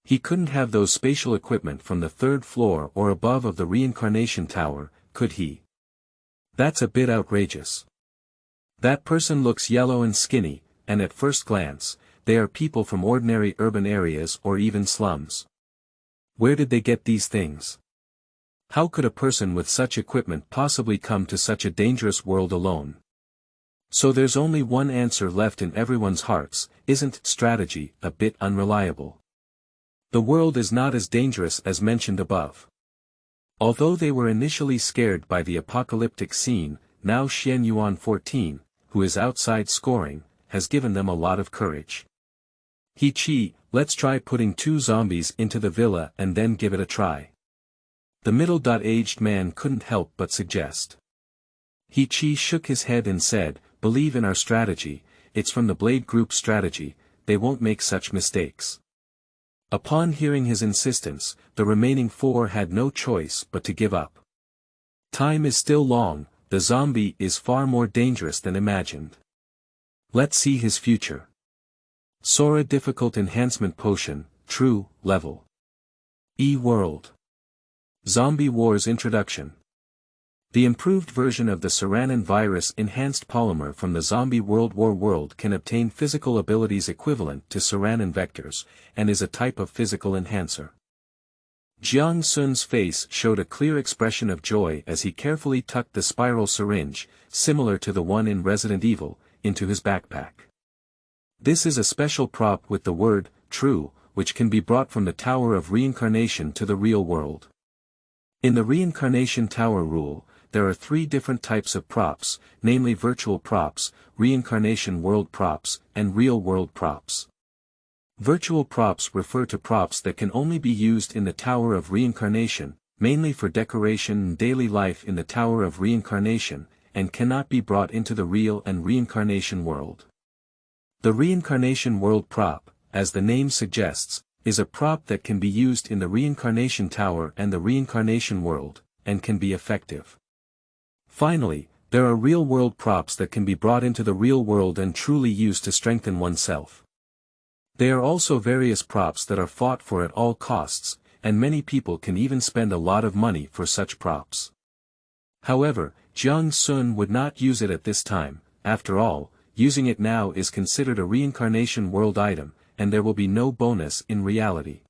S1: He couldn't have those spatial equipment from the 3rd floor or above of the Reincarnation Tower, could he? That's a bit outrageous. That person looks yellow and skinny, and at first glance, they are people from ordinary urban areas or even slums. Where did they get these things? How could a person with such equipment possibly come to such a dangerous world alone? So there's only one answer left in everyone's hearts, isn't strategy a bit unreliable? The world is not as dangerous as mentioned above. Although they were initially scared by the apocalyptic scene, now Xianyuan 14, who is outside scoring, has given them a lot of courage. He Chi, let's try putting 2 zombies into the villa and then give it a try. The middle-aged man couldn't help but suggest. He Chi shook his head and said, believe in our strategy, it's from the Blade Group strategy, they won't make such mistakes. Upon hearing his insistence, the remaining 4 had no choice but to give up. Time is still long, the zombie is far more dangerous than imagined. Let's see his future. Sora Difficult Enhancement Potion, True, Level. E-World. Zombie Wars Introduction. The improved version of the Saranin virus-enhanced polymer from the zombie World War world can obtain physical abilities equivalent to Saranin vectors, and is a type of physical enhancer. Jiang Xun's face showed a clear expression of joy as he carefully tucked the spiral syringe, similar to the one in Resident Evil, into his backpack. This is a special prop with the word, "true," which can be brought from the Tower of Reincarnation to the real world. In the Reincarnation Tower rule, there are 3 different types of props, namely virtual props, reincarnation world props, and real-world props. Virtual props refer to props that can only be used in the Tower of Reincarnation, mainly for decoration and daily life in the Tower of Reincarnation, and cannot be brought into the real and reincarnation world. The Reincarnation World prop, as the name suggests, is a prop that can be used in the Reincarnation Tower and the Reincarnation World, and can be effective. Finally, there are real-world props that can be brought into the real world and truly used to strengthen oneself. There are also various props that are fought for at all costs, and many people can even spend a lot of money for such props. However, Jiang Xun would not use it at this time. After all, using it now is considered a reincarnation world item, and there will be no bonus in reality.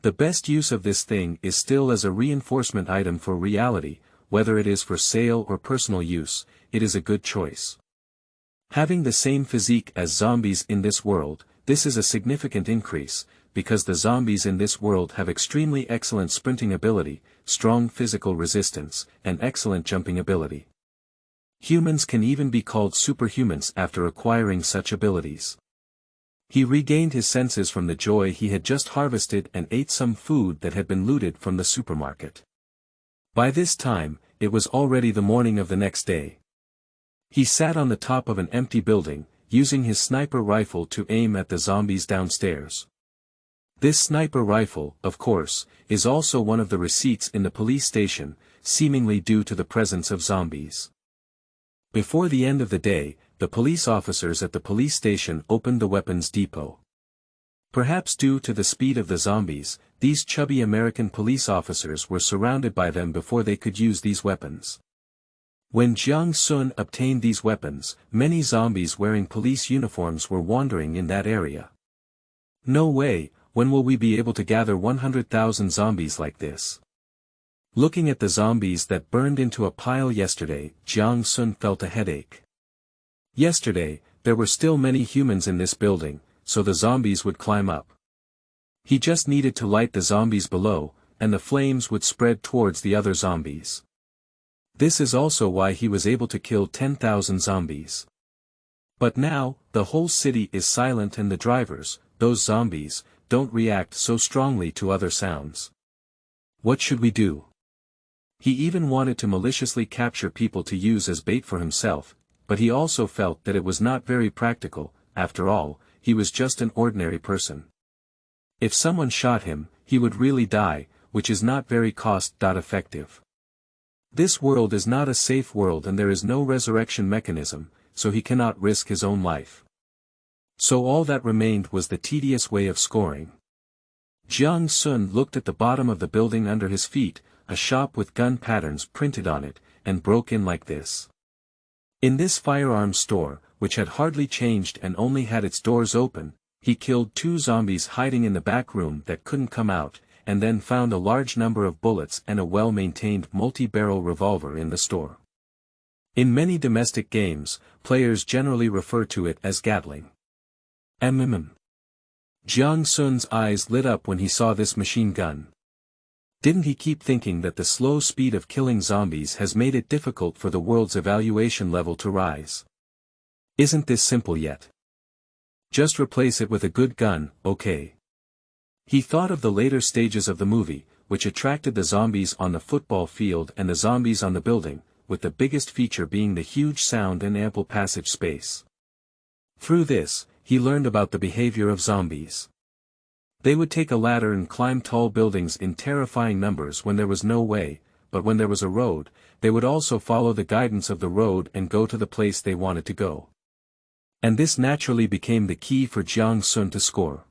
S1: The best use of this thing is still as a reinforcement item for reality. Whether it is for sale or personal use, it is a good choice. Having the same physique as zombies in this world, this is a significant increase, because the zombies in this world have extremely excellent sprinting ability, strong physical resistance, and excellent jumping ability. Humans can even be called superhumans after acquiring such abilities. He regained his senses from the joy he had just harvested and ate some food that had been looted from the supermarket. By this time, it was already the morning of the next day. He sat on the top of an empty building, using his sniper rifle to aim at the zombies downstairs. This sniper rifle, of course, is also one of the receipts in the police station, seemingly due to the presence of zombies. Before the end of the day, the police officers at the police station opened the weapons depot. Perhaps due to the speed of the zombies, these chubby American police officers were surrounded by them before they could use these weapons. When Jiang Xun obtained these weapons, many zombies wearing police uniforms were wandering in that area. No way, when will we be able to gather 100,000 zombies like this? Looking at the zombies that burned into a pile yesterday, Jiang Xun felt a headache. Yesterday, there were still many humans in this building, so the zombies would climb up. He just needed to light the zombies below, and the flames would spread towards the other zombies. This is also why he was able to kill 10,000 zombies. But now, the whole city is silent and the drivers, those zombies, don't react so strongly to other sounds. What should we do? He even wanted to maliciously capture people to use as bait for himself, but he also felt that it was not very practical. After all, he was just an ordinary person. If someone shot him, he would really die, which is not very cost-effective. This world is not a safe world and there is no resurrection mechanism, so he cannot risk his own life. So all that remained was the tedious way of scoring. Jiang Xun looked at the bottom of the building under his feet, a shop with gun patterns printed on it, and broke in like this. In this firearms store, which had hardly changed and only had its doors open, he killed 2 zombies hiding in the back room that couldn't come out, and then found a large number of bullets and a well-maintained multi-barrel revolver in the store. In many domestic games, players generally refer to it as Gatling. Jiang Xun's eyes lit up when he saw this machine gun. Didn't he keep thinking that the slow speed of killing zombies has made it difficult for the world's evaluation level to rise? Isn't this simple yet? Just replace it with a good gun, okay? He thought of the later stages of the movie, which attracted the zombies on the football field and the zombies on the building, with the biggest feature being the huge sound and ample passage space. Through this, he learned about the behavior of zombies. They would take a ladder and climb tall buildings in terrifying numbers when there was no way, but when there was a road, they would also follow the guidance of the road and go to the place they wanted to go. And this naturally became the key for Jiang Xun to score.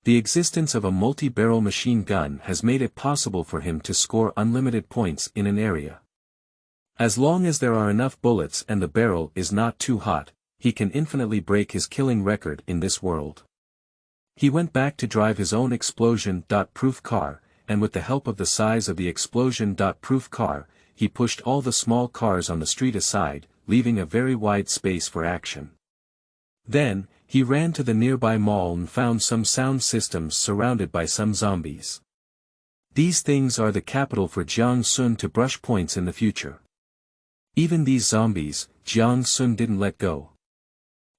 S1: The existence of a multi-barrel machine gun has made it possible for him to score unlimited points in an area. As long as there are enough bullets and the barrel is not too hot, he can infinitely break his killing record in this world. He went back to drive his own explosion-proof car, and with the help of the size of the explosion-proof car, he pushed all the small cars on the street aside, leaving a very wide space for action. Then, he ran to the nearby mall and found some sound systems surrounded by some zombies. These things are the capital for Jiang Xun to brush points in the future. Even these zombies, Jiang Xun didn't let go.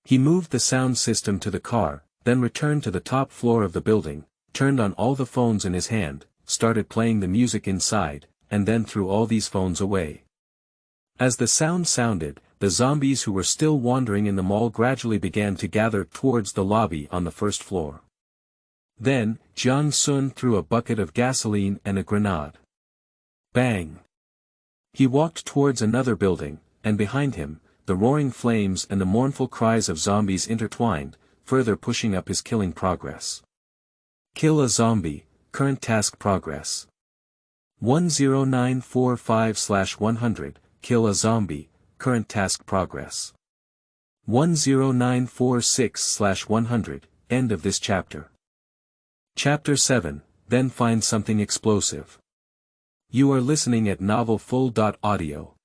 S1: He moved the sound system to the car, then returned to the top floor of the building, turned on all the phones in his hand, started playing the music inside, and then threw all these phones away. As the sound sounded, the zombies who were still wandering in the mall gradually began to gather towards the lobby on the first floor. Then, Jiang Xun threw a bucket of gasoline and a grenade. Bang! He walked towards another building, and behind him, the roaring flames and the mournful cries of zombies intertwined, further pushing up his killing progress. Kill a zombie, current task progress. 10945/100, kill a zombie, current task progress. 10946/100, end of this chapter. Chapter 7, then find something explosive. You are listening at novelfull.audio.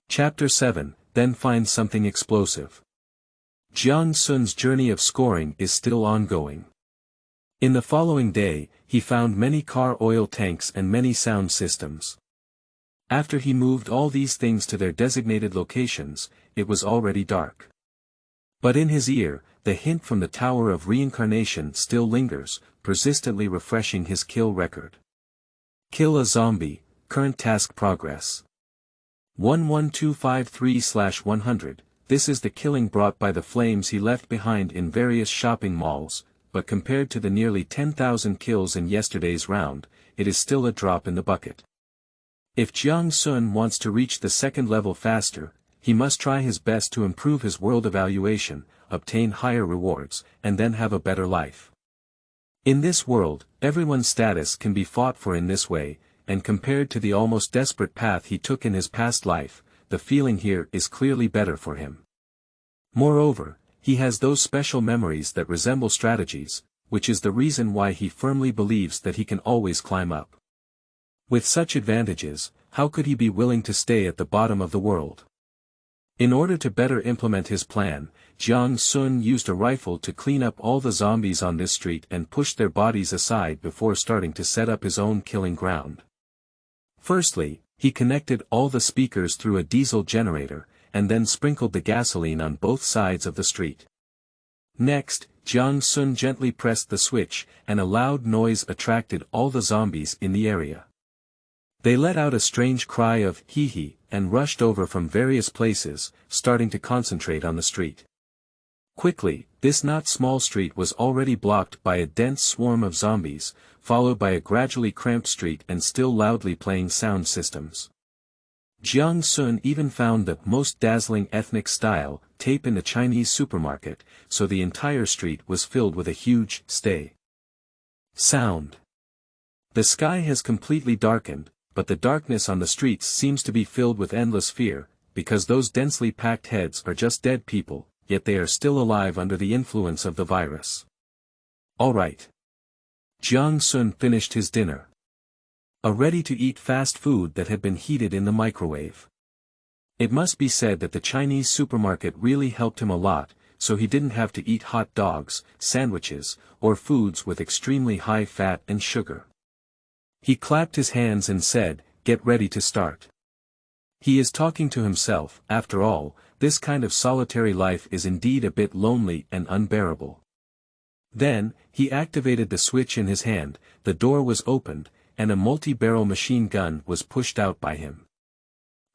S1: Chapter 7, then find something explosive. Jiang Xun's journey of scoring is still ongoing. In the following day, he found many car oil tanks and many sound systems. After he moved all these things to their designated locations, it was already dark. But in his ear, the hint from the Tower of Reincarnation still lingers, persistently refreshing his kill record. Kill a zombie, current task progress. 11253/100, this is the killing brought by the flames he left behind in various shopping malls, but compared to the nearly 10,000 kills in yesterday's round, it is still a drop in the bucket. If Jiang Xun wants to reach the second level faster, he must try his best to improve his world evaluation, obtain higher rewards, and then have a better life. In this world, everyone's status can be fought for in this way, and compared to the almost desperate path he took in his past life, the feeling here is clearly better for him. Moreover, he has those special memories that resemble strategies, which is the reason why he firmly believes that he can always climb up. With such advantages, how could he be willing to stay at the bottom of the world? In order to better implement his plan, Jiang Xun used a rifle to clean up all the zombies on this street and pushed their bodies aside before starting to set up his own killing ground. Firstly, he connected all the speakers through a diesel generator, and then sprinkled the gasoline on both sides of the street. Next, Jiang Xun gently pressed the switch, and a loud noise attracted all the zombies in the area. They let out a strange cry of hee-hee, and rushed over from various places, starting to concentrate on the street. Quickly, this not small street was already blocked by a dense swarm of zombies, followed by a gradually cramped street and still loudly playing sound systems. Jiang Xun even found the most dazzling ethnic style tape in the Chinese supermarket, so the entire street was filled with a huge stay sound. The sky has completely darkened, but the darkness on the streets seems to be filled with endless fear, because those densely packed heads are just dead people, yet they are still alive under the influence of the virus. All right. Jiang Xun finished his dinner. A ready-to-eat fast food that had been heated in the microwave. It must be said that the Chinese supermarket really helped him a lot, so he didn't have to eat hot dogs, sandwiches, or foods with extremely high fat and sugar. He clapped his hands and said, "Get ready to start." He is talking to himself. After all, this kind of solitary life is indeed a bit lonely and unbearable. Then, he activated the switch in his hand, the door was opened, and a multi-barrel machine gun was pushed out by him.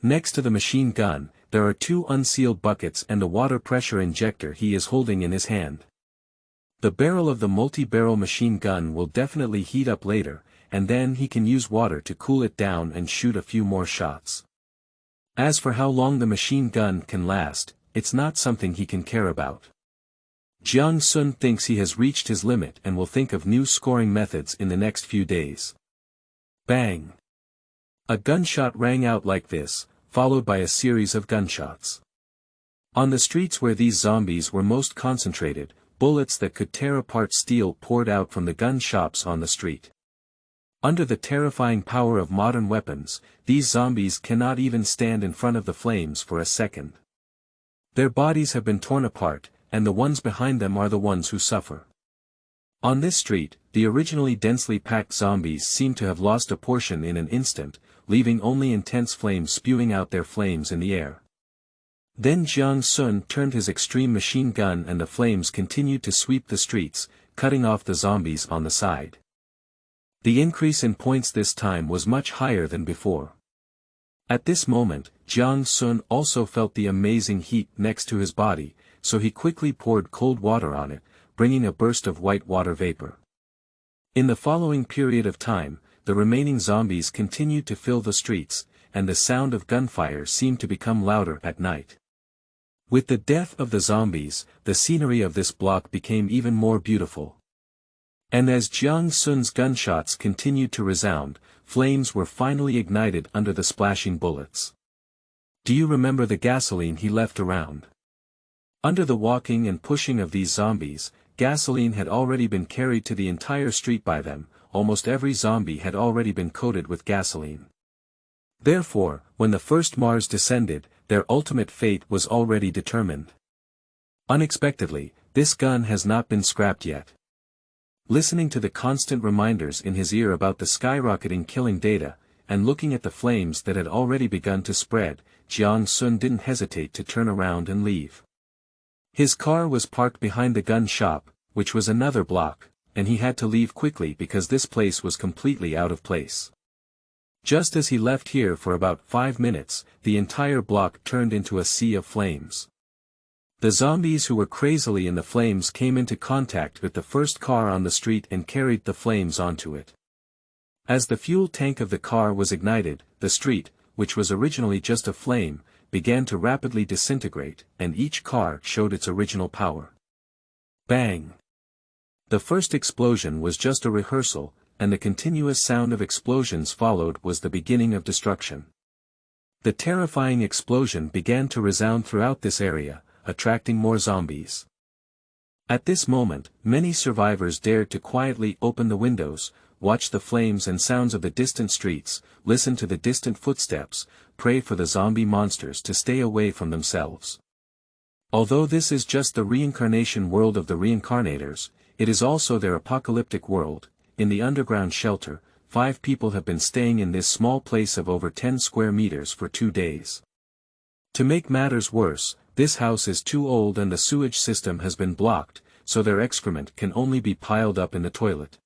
S1: Next to the machine gun, there are two unsealed buckets and a water pressure injector he is holding in his hand. The barrel of the multi-barrel machine gun will definitely heat up later, and then he can use water to cool it down and shoot a few more shots. As for how long the machine gun can last, it's not something he can care about. Jiang Xun thinks he has reached his limit and will think of new scoring methods in the next few days. Bang! A gunshot rang out like this, followed by a series of gunshots. On the streets where these zombies were most concentrated, bullets that could tear apart steel poured out from the gun shops on the street. Under the terrifying power of modern weapons, these zombies cannot even stand in front of the flames for a second. Their bodies have been torn apart, and the ones behind them are the ones who suffer. On this street, the originally densely packed zombies seem to have lost a portion in an instant, leaving only intense flames spewing out their flames in the air. Then Jiang Xun turned his extreme machine gun and the flames continued to sweep the streets, cutting off the zombies on the side. The increase in points this time was much higher than before. At this moment, Jiang Xun also felt the amazing heat next to his body, so he quickly poured cold water on it, bringing a burst of white water vapor. In the following period of time, the remaining zombies continued to fill the streets, and the sound of gunfire seemed to become louder at night. With the death of the zombies, the scenery of this block became even more beautiful. And as Jiang Xun's gunshots continued to resound, flames were finally ignited under the splashing bullets. Do you remember the gasoline he left around? Under the walking and pushing of these zombies, gasoline had already been carried to the entire street by them. Almost every zombie had already been coated with gasoline. Therefore, when the first Mars descended, their ultimate fate was already determined. Unexpectedly, this gun has not been scrapped yet. Listening to the constant reminders in his ear about the skyrocketing killing data, and looking at the flames that had already begun to spread, Jiang Xun didn't hesitate to turn around and leave. His car was parked behind the gun shop, which was another block, and he had to leave quickly because this place was completely out of place. Just as he left here for about 5 minutes, the entire block turned into a sea of flames. The zombies who were crazily in the flames came into contact with the first car on the street and carried the flames onto it. As the fuel tank of the car was ignited, the street, which was originally just a flame, began to rapidly disintegrate, and each car showed its original power. Bang! The first explosion was just a rehearsal, and the continuous sound of explosions followed was the beginning of destruction. The terrifying explosion began to resound throughout this area, attracting more zombies. At this moment, many survivors dared to quietly open the windows, watch the flames and sounds of the distant streets, listen to the distant footsteps, pray for the zombie monsters to stay away from themselves. Although this is just the reincarnation world of the reincarnators, it is also their apocalyptic world. In the underground shelter, 5 people have been staying in this small place of over 10 square meters for 2 days. To make matters worse, this house is too old and the sewage system has been blocked, so their excrement can only be piled up in the toilet.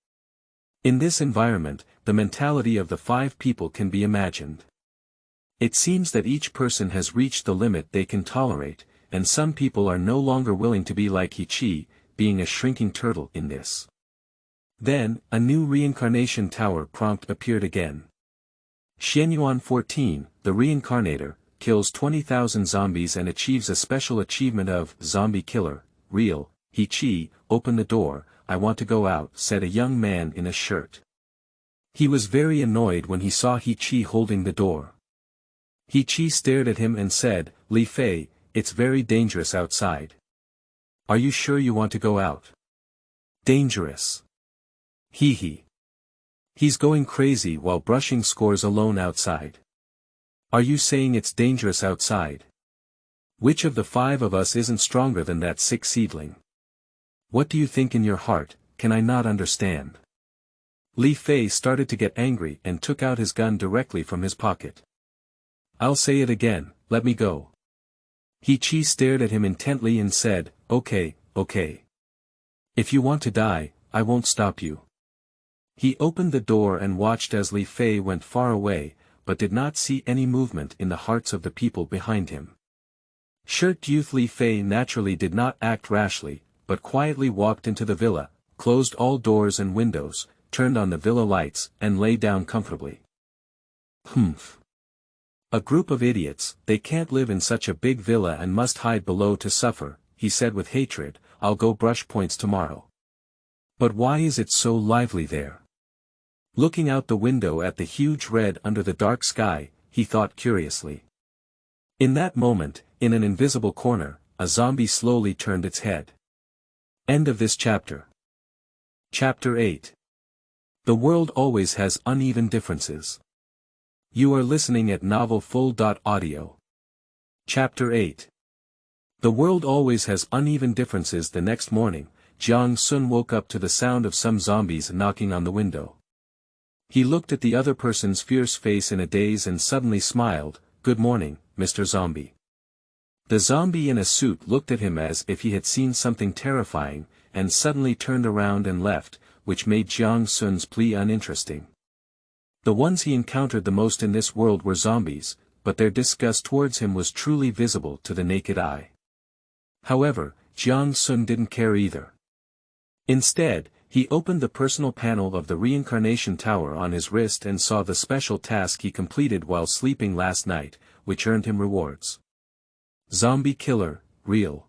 S1: In this environment, the mentality of the 5 people can be imagined. It seems that each person has reached the limit they can tolerate, and some people are no longer willing to be like He-Chi, being a shrinking turtle in this. Then, a new reincarnation tower prompt appeared again. Xianyuan 14, the reincarnator, kills 20,000 zombies and achieves a special achievement of Zombie Killer, Real. He-Chi, open the door, I want to go out, said a young man in a shirt. He was very annoyed when he saw He-Chi holding the door. He-Chi stared at him and said, Li Fei, it's very dangerous outside. Are you sure you want to go out? Dangerous. Hee. He's going crazy while brushing scores alone outside. Are you saying it's dangerous outside? Which of the 5 of us isn't stronger than that sick seedling? What do you think in your heart, can I not understand? Li Fei started to get angry and took out his gun directly from his pocket. I'll say it again, let me go. He-Chi stared at him intently and said, okay. If you want to die, I won't stop you. He opened the door and watched as Li Fei went far away, but did not see any movement in the hearts of the people behind him. Shirt youth Li Fei naturally did not act rashly, but quietly walked into the villa, closed all doors and windows, turned on the villa lights, and lay down comfortably. Humph. A group of idiots, they can't live in such a big villa and must hide below to suffer, he said with hatred, I'll go brush points tomorrow. But why is it so lively there? Looking out the window at the huge red under the dark sky, he thought curiously. In that moment, in an invisible corner, a zombie slowly turned its head. End of this chapter. Chapter 8. The world always has uneven differences. You are listening at novelfull.audio. Chapter 8. The world always has uneven differences. The next morning, Jiang Xun woke up to the sound of some zombies knocking on the window. He looked at the other person's fierce face in a daze and suddenly smiled. "Good morning, Mr. Zombie." The zombie in a suit looked at him as if he had seen something terrifying, and suddenly turned around and left, which made Jiang Xun's plea uninteresting. The ones he encountered the most in this world were zombies, but their disgust towards him was truly visible to the naked eye. However, Jiang Xun didn't care either. Instead, he opened the personal panel of the reincarnation tower on his wrist and saw the special task he completed while sleeping last night, which earned him rewards. Zombie Killer, Real.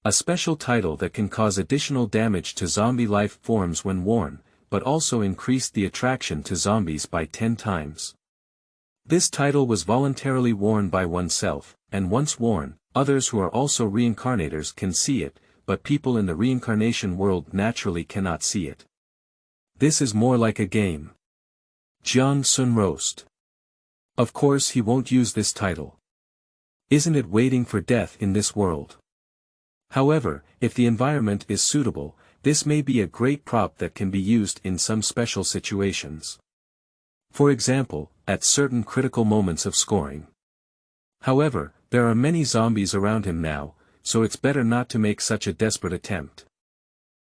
S1: A special title that can cause additional damage to zombie life forms when worn, but also increased the attraction to zombies by 10 times. This title was voluntarily worn by oneself, and once worn, others who are also reincarnators can see it, but people in the reincarnation world naturally cannot see it. This is more like a game. Jiang Xun roast. Of course he won't use this title. Isn't it waiting for death in this world? However, if the environment is suitable, this may be a great prop that can be used in some special situations. For example, at certain critical moments of scoring. However, there are many zombies around him now, so it's better not to make such a desperate attempt.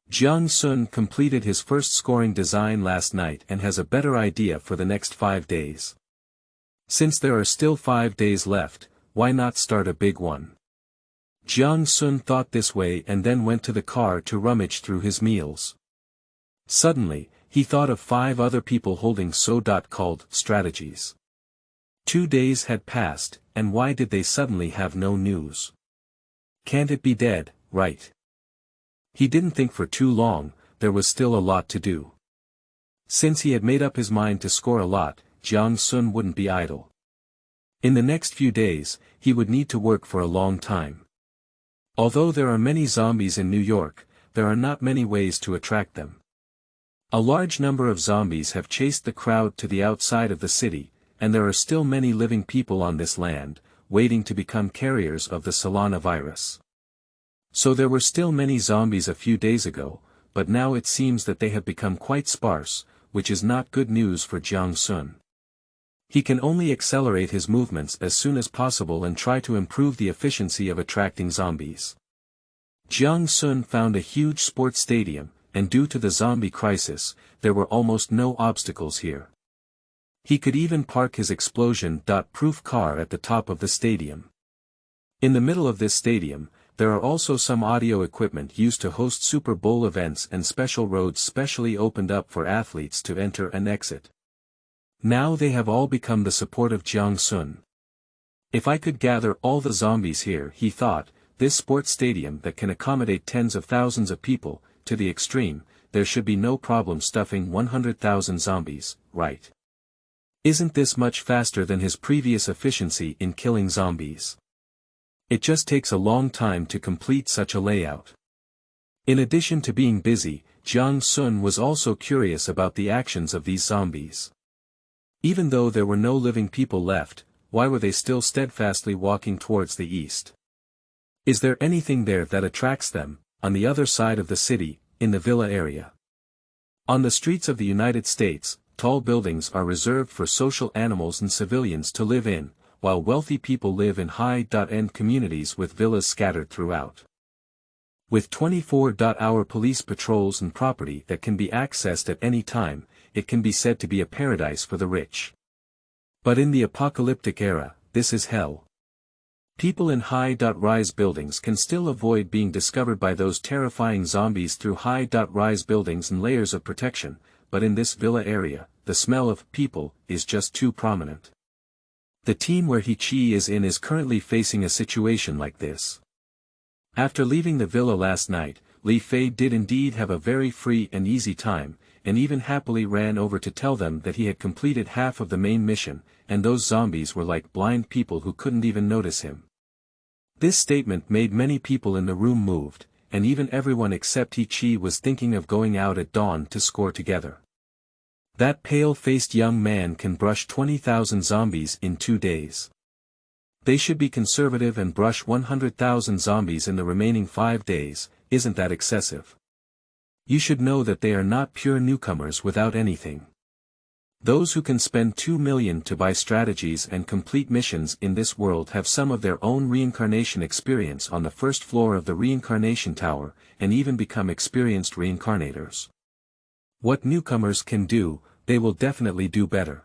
S1: Jiang Xun completed his first scoring design last night and has a better idea for the next 5 days. Since there are still 5 days left, why not start a big one? Jiang Xun thought this way and then went to the car to rummage through his meals. Suddenly, he thought of 5 other people holding so-called strategies. 2 days had passed, and why did they suddenly have no news? Can't it be dead, right? He didn't think for too long, there was still a lot to do. Since he had made up his mind to score a lot, Jiang Xun wouldn't be idle. In the next few days, he would need to work for a long time. Although there are many zombies in New York, there are not many ways to attract them. A large number of zombies have chased the crowd to the outside of the city, and there are still many living people on this land, waiting to become carriers of the Solana virus. So there were still many zombies a few days ago, but now it seems that they have become quite sparse, which is not good news for Jiang Xun. He can only accelerate his movements as soon as possible and try to improve the efficiency of attracting zombies. Jiang Xun found a huge sports stadium, and due to the zombie crisis, there were almost no obstacles here. He could even park his explosion-proof car at the top of the stadium. In the middle of this stadium, there are also some audio equipment used to host Super Bowl events and special roads specially opened up for athletes to enter and exit. Now they have all become the support of Jiang Xun. If I could gather all the zombies here, he thought, this sports stadium that can accommodate tens of thousands of people, to the extreme, there should be no problem stuffing 100,000 zombies, right? Isn't this much faster than his previous efficiency in killing zombies? It just takes a long time to complete such a layout. In addition to being busy, Jiang Xun was also curious about the actions of these zombies. Even though there were no living people left, why were they still steadfastly walking towards the east? Is there anything there that attracts them, on the other side of the city, in the villa area? On the streets of the United States, tall buildings are reserved for social animals and civilians to live in, while wealthy people live in high-end communities with villas scattered throughout. With 24-hour police patrols and property that can be accessed at any time, it can be said to be a paradise for the rich. But in the apocalyptic era, this is hell. People in high-rise buildings can still avoid being discovered by those terrifying zombies through high-rise buildings and layers of protection, but in this villa area, the smell of people is just too prominent. The team where He-Chi is in is currently facing a situation like this. After leaving the villa last night, Li Fei did indeed have a very free and easy time, and even happily ran over to tell them that he had completed half of the main mission, and those zombies were like blind people who couldn't even notice him. This statement made many people in the room moved, and even everyone except He was thinking of going out at dawn to score together. That pale-faced young man can brush 20,000 zombies in 2 days. They should be conservative and brush 100,000 zombies in the remaining 5 days, isn't that excessive? You should know that they are not pure newcomers without anything. Those who can spend 2 million to buy strategies and complete missions in this world have some of their own reincarnation experience on the first floor of the reincarnation tower, and even become experienced reincarnators. What newcomers can do, they will definitely do better.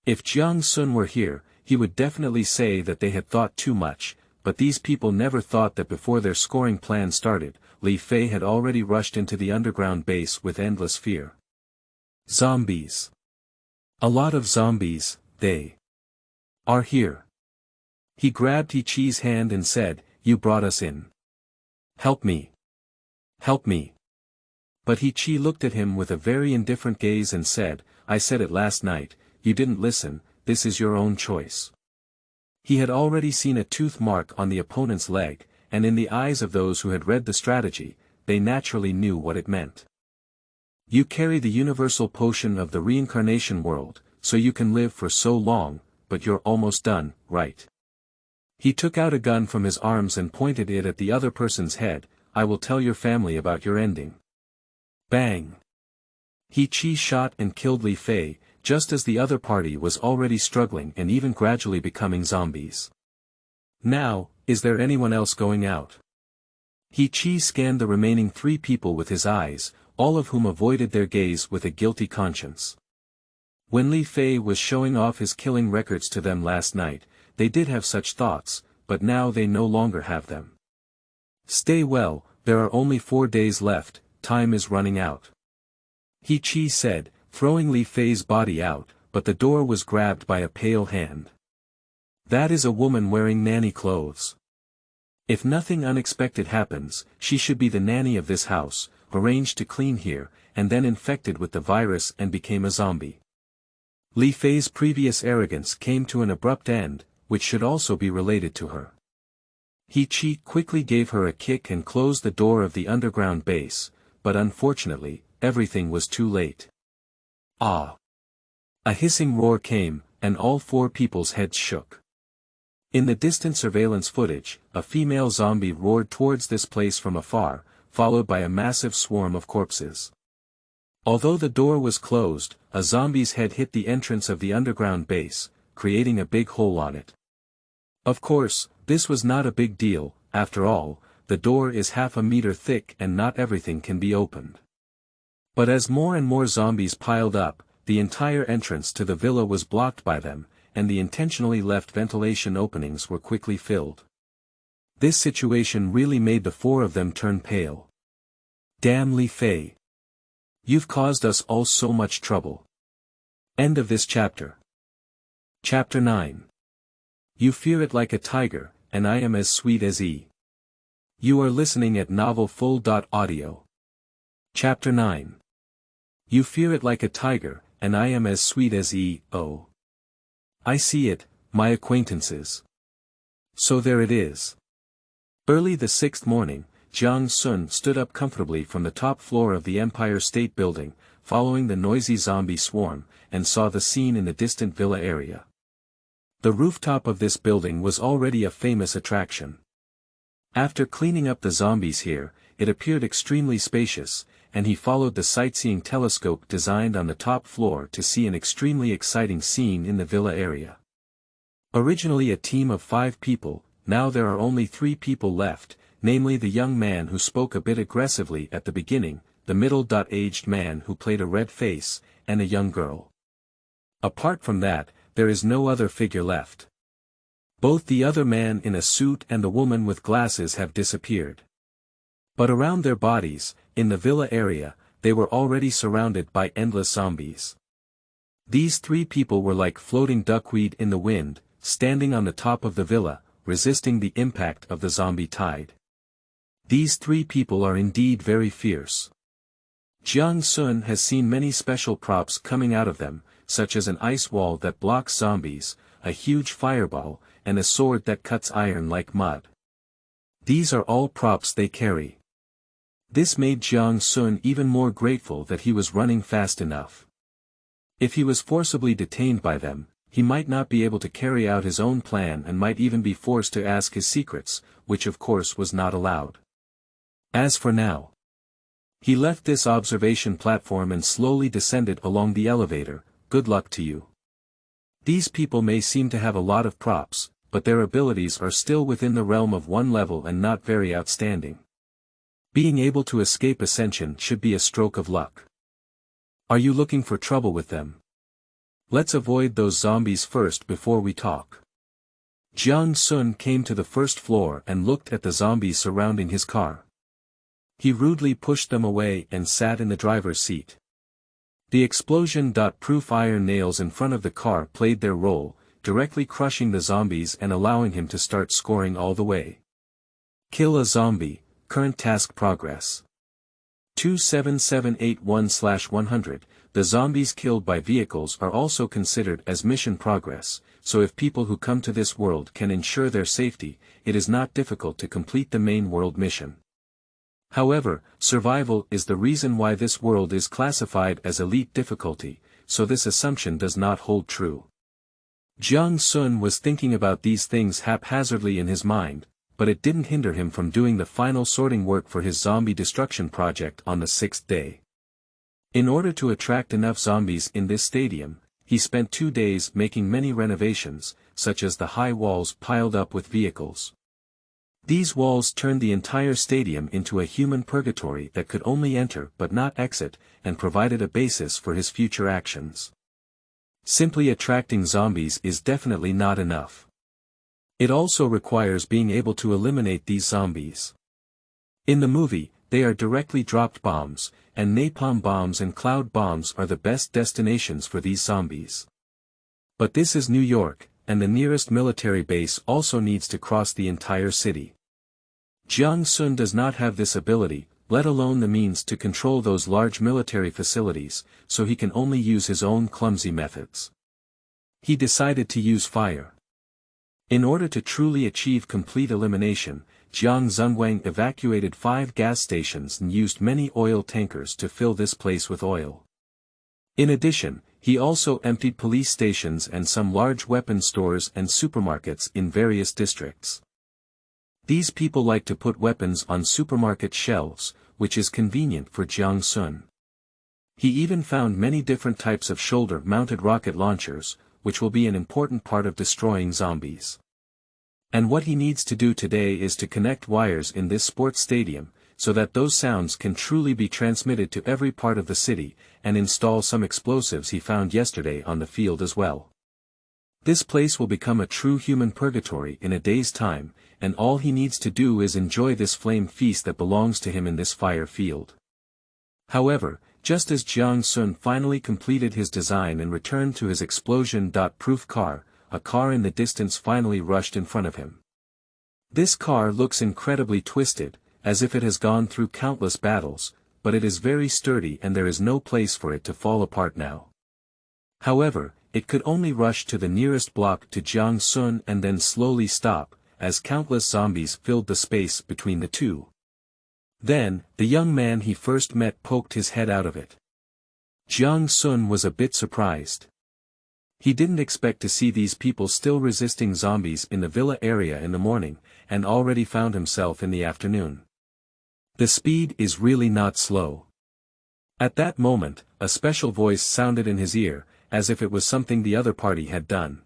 S1: If Jiang Xun were here, he would definitely say that they had thought too much, but these people never thought that before their scoring plan started, Li Fei had already rushed into the underground base with endless fear. Zombies. A lot of zombies, they are here. He grabbed He's hand and said, "You brought us in. Help me. Help me." But He looked at him with a very indifferent gaze and said, "I said it last night, you didn't listen, this is your own choice." He had already seen a tooth mark on the opponent's leg, and in the eyes of those who had read the strategy, they naturally knew what it meant. You carry the universal potion of the reincarnation world, so you can live for so long, but you're almost done, right? He took out a gun from his arms and pointed it at the other person's head. "I will tell your family about your ending." Bang! He shot and killed Li Fei, just as the other party was already struggling and even gradually becoming zombies. Now, is there anyone else going out? He scanned the remaining 3 people with his eyes, all of whom avoided their gaze with a guilty conscience. When Li Fei was showing off his killing records to them last night, they did have such thoughts, but now they no longer have them. Stay well, there are only 4 days left, time is running out. He said, throwing Li Fei's body out, but the door was grabbed by a pale hand. That is a woman wearing nanny clothes. If nothing unexpected happens, she should be the nanny of this house, arranged to clean here, and then infected with the virus and became a zombie. Li Fei's previous arrogance came to an abrupt end, which should also be related to her. He quickly gave her a kick and closed the door of the underground base, but unfortunately, everything was too late. Ah! A hissing roar came, and all 4 people's heads shook. In the distant surveillance footage, a female zombie roared towards this place from afar, followed by a massive swarm of corpses. Although the door was closed, a zombie's head hit the entrance of the underground base, creating a big hole on it. Of course, this was not a big deal, after all, the door is half a meter thick and not everything can be opened. But as more and more zombies piled up, the entire entrance to the villa was blocked by them, and the intentionally left ventilation openings were quickly filled. This situation really made the 4 of them turn pale. Damn Li Fei! You've caused us all so much trouble. End of this chapter. Chapter 9. You fear it like a tiger, and I am as sweet as E. You are listening at novelfull.audio. Chapter 9. You fear it like a tiger, and I am as sweet as E. Oh. I see it, my acquaintances. So there it is. Early the 6th morning, Jiang Xun stood up comfortably from the top floor of the Empire State Building, following the noisy zombie swarm, and saw the scene in the distant villa area. The rooftop of this building was already a famous attraction. After cleaning up the zombies here, it appeared extremely spacious, and he followed the sightseeing telescope designed on the top floor to see an extremely exciting scene in the villa area. Originally a team of 5 people, now there are only 3 people left, namely the young man who spoke a bit aggressively at the beginning, the middle-aged man who played a red face, and a young girl. Apart from that, there is no other figure left. Both the other man in a suit and the woman with glasses have disappeared. But around their bodies, in the villa area, they were already surrounded by endless zombies. These 3 people were like floating duckweed in the wind, standing on the top of the villa, resisting the impact of the zombie tide. These 3 people are indeed very fierce. Jiang Xun has seen many special props coming out of them, such as an ice wall that blocks zombies, a huge fireball, and a sword that cuts iron like mud. These are all props they carry. This made Jiang Xun even more grateful that he was running fast enough. If he was forcibly detained by them, he might not be able to carry out his own plan and might even be forced to ask his secrets, which of course was not allowed. As for now, he left this observation platform and slowly descended along the elevator. Good luck to you. These people may seem to have a lot of props, but their abilities are still within the realm of one level and not very outstanding. Being able to escape ascension should be a stroke of luck. Are you looking for trouble with them? Let's avoid those zombies first before we talk. Jiang Xun came to the first floor and looked at the zombies surrounding his car. He rudely pushed them away and sat in the driver's seat. The explosion-proof iron nails in front of the car played their role, directly crushing the zombies and allowing him to start scoring all the way. Kill a zombie, current task progress. 27781/100. The zombies killed by vehicles are also considered as mission progress, so if people who come to this world can ensure their safety, it is not difficult to complete the main world mission. However, survival is the reason why this world is classified as elite difficulty, so this assumption does not hold true. Jiang Xun was thinking about these things haphazardly in his mind, but it didn't hinder him from doing the final sorting work for his zombie destruction project on the 6th day. In order to attract enough zombies in this stadium, he spent 2 days making many renovations, such as the high walls piled up with vehicles. These walls turned the entire stadium into a human purgatory that could only enter but not exit, and provided a basis for his future actions. Simply attracting zombies is definitely not enough. It also requires being able to eliminate these zombies. In the movie, they are directly dropped bombs, and napalm bombs and cloud bombs are the best destinations for these zombies. But this is New York, and the nearest military base also needs to cross the entire city. Jiang Xun does not have this ability, let alone the means to control those large military facilities, so he can only use his own clumsy methods. He decided to use fire. In order to truly achieve complete elimination, Jiang Xun evacuated 5 gas stations and used many oil tankers to fill this place with oil. In addition, he also emptied police stations and some large weapon stores and supermarkets in various districts. These people like to put weapons on supermarket shelves, which is convenient for Jiang Xun. He even found many different types of shoulder-mounted rocket launchers, which will be an important part of destroying zombies. And what he needs to do today is to connect wires in this sports stadium, so that those sounds can truly be transmitted to every part of the city, and install some explosives he found yesterday on the field as well. This place will become a true human purgatory in a day's time, and all he needs to do is enjoy this flame feast that belongs to him in this fire field. However, just as Jiang Xun finally completed his design and returned to his explosion-proof car, a car in the distance finally rushed in front of him. This car looks incredibly twisted, as if it has gone through countless battles, but it is very sturdy and there is no place for it to fall apart now. However, it could only rush to the nearest block to Jiang Xun and then slowly stop, as countless zombies filled the space between the two. Then, the young man he first met poked his head out of it. Jiang Xun was a bit surprised. He didn't expect to see these people still resisting zombies in the villa area in the morning, and already found himself in the afternoon. The speed is really not slow. At that moment, a special voice sounded in his ear, as if it was something the other party had done.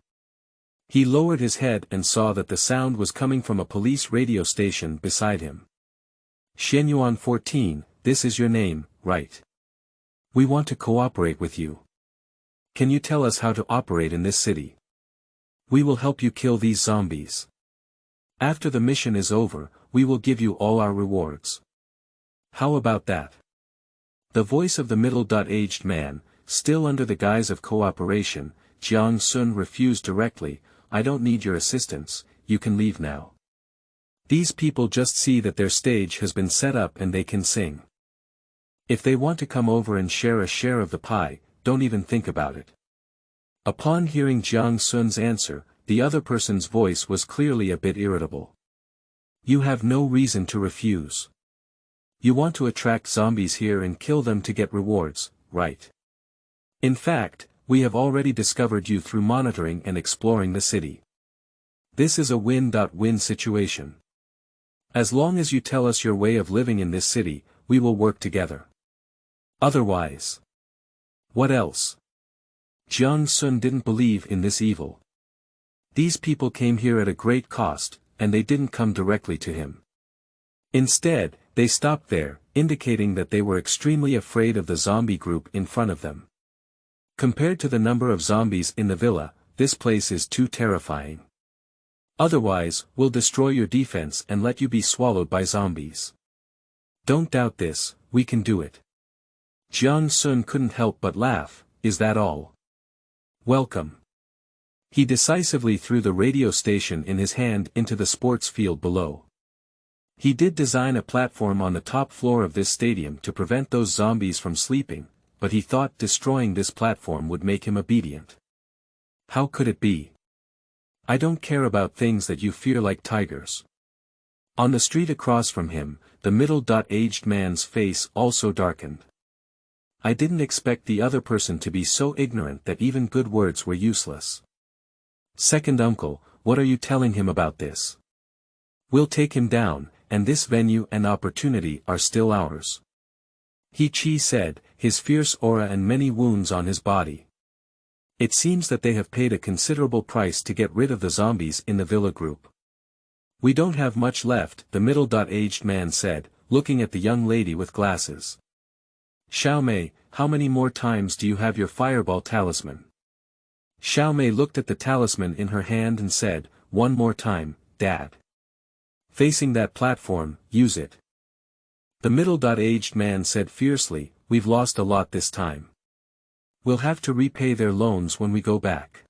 S1: He lowered his head and saw that the sound was coming from a police radio station beside him. Shenyuan 14, this is your name, right? We want to cooperate with you. Can you tell us how to operate in this city? We will help you kill these zombies. After the mission is over, we will give you all our rewards. How about that? The voice of the middle-aged man, still under the guise of cooperation, Jiang Xun refused directly. I don't need your assistance, you can leave now. These people just see that their stage has been set up and they can sing. If they want to come over and share a share of the pie, don't even think about it. Upon hearing Jiang Xun's answer, the other person's voice was clearly a bit irritable. You have no reason to refuse. You want to attract zombies here and kill them to get rewards, right? In fact, we have already discovered you through monitoring and exploring the city. This is a win-win situation. As long as you tell us your way of living in this city, we will work together. Otherwise. What else? Jiang Xun didn't believe in this evil. These people came here at a great cost, and they didn't come directly to him. Instead, they stopped there, indicating that they were extremely afraid of the zombie group in front of them. Compared to the number of zombies in the villa, this place is too terrifying. Otherwise, we'll destroy your defense and let you be swallowed by zombies. Don't doubt this, we can do it. Jiang Xun couldn't help but laugh. Is that all? Welcome. He decisively threw the radio station in his hand into the sports field below. He did design a platform on the top floor of this stadium to prevent those zombies from sleeping, but he thought destroying this platform would make him obedient. How could it be? I don't care about things that you fear like tigers. On the street across from him, the middle-aged man's face also darkened. I didn't expect the other person to be so ignorant that even good words were useless. Second uncle, what are you telling him about this? We'll take him down, and this venue and opportunity are still ours. He Chi said, his fierce aura and many wounds on his body. It seems that they have paid a considerable price to get rid of the zombies in the villa group. We don't have much left, the middle-aged man said, looking at the young lady with glasses. Xiaomei, how many more times do you have your fireball talisman? Xiaomei looked at the talisman in her hand and said, one more time, Dad. Facing that platform, use it. The middle-aged man said fiercely, we've lost a lot this time. We'll have to repay their loans when we go back.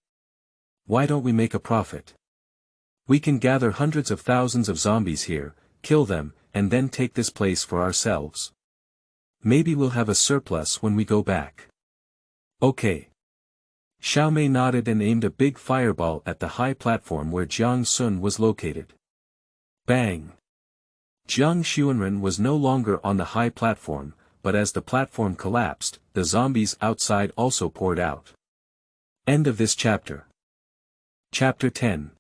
S1: Why don't we make a profit? We can gather hundreds of thousands of zombies here, kill them, and then take this place for ourselves. Maybe we'll have a surplus when we go back. Okay. Xiaomei nodded and aimed a big fireball at the high platform where Jiang Xun was located. Bang! Jiang Xun was no longer on the high platform, but as the platform collapsed, the zombies outside also poured out. End of this chapter. Chapter 10.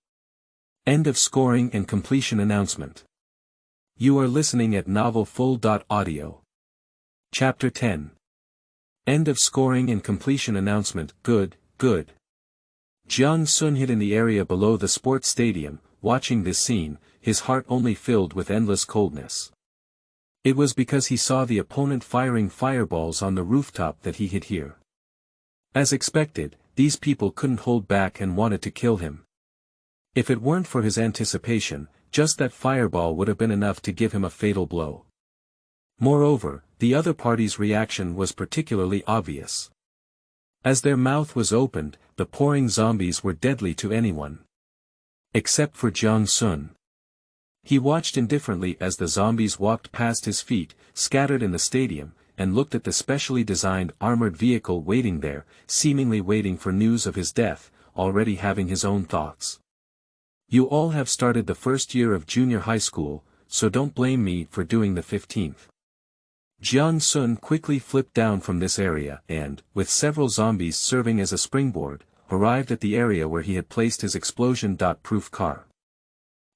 S1: End of scoring and completion announcement. You are listening at novelfull.audio. Chapter 10. End of scoring and completion announcement. Good. Jiang Xun hid in the area below the sports stadium, watching this scene, his heart only filled with endless coldness. It was because he saw the opponent firing fireballs on the rooftop that he hid here. As expected, these people couldn't hold back and wanted to kill him. If it weren't for his anticipation, just that fireball would have been enough to give him a fatal blow. Moreover, the other party's reaction was particularly obvious. As their mouth was opened, the pouring zombies were deadly to anyone. Except for Jiang Xun. He watched indifferently as the zombies walked past his feet, scattered in the stadium, and looked at the specially designed armored vehicle waiting there, seemingly waiting for news of his death, already having his own thoughts. You all have started the first year of junior high school, so don't blame me for doing the 15th. Jiang Xun quickly flipped down from this area and, with several zombies serving as a springboard, arrived at the area where he had placed his explosion-proof car.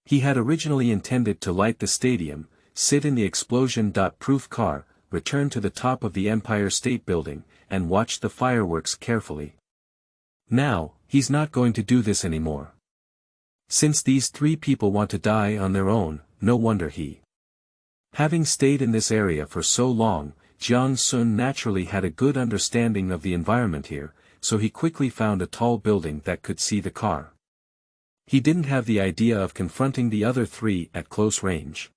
S1: He had originally intended to light the stadium, sit in the explosion-proof car, return to the top of the Empire State Building, and watch the fireworks carefully. Now, he's not going to do this anymore. Since these three people want to die on their own, no wonder he. Having stayed in this area for so long, Jiang Xun naturally had a good understanding of the environment here, so he quickly found a tall building that could see the car. He didn't have the idea of confronting the other three at close range.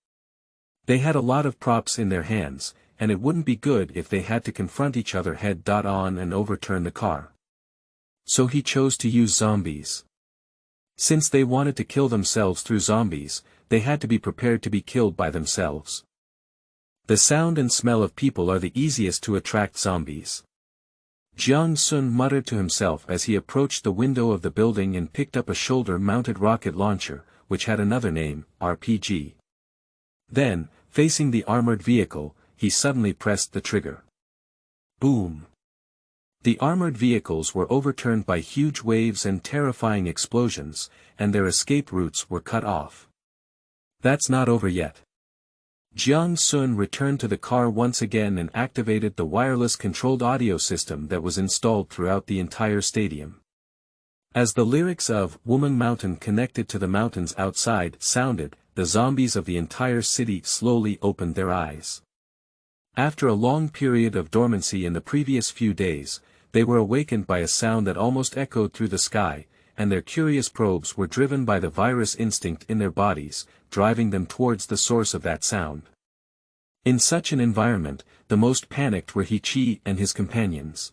S1: They had a lot of props in their hands, and it wouldn't be good if they had to confront each other head-on and overturn the car. So he chose to use zombies. Since they wanted to kill themselves through zombies, they had to be prepared to be killed by themselves. The sound and smell of people are the easiest to attract zombies. Jiang Xun muttered to himself as he approached the window of the building and picked up a shoulder-mounted rocket launcher, which had another name, RPG. Then, facing the armored vehicle, he suddenly pressed the trigger. Boom! The armored vehicles were overturned by huge waves and terrifying explosions, and their escape routes were cut off. That's not over yet. Jiang Xun returned to the car once again and activated the wireless-controlled audio system that was installed throughout the entire stadium. As the lyrics of "Woman Mountain" connected to the mountains outside sounded, the zombies of the entire city slowly opened their eyes. After a long period of dormancy in the previous few days, they were awakened by a sound that almost echoed through the sky, and their curious probes were driven by the virus instinct in their bodies, driving them towards the source of that sound. In such an environment, the most panicked were He and his companions.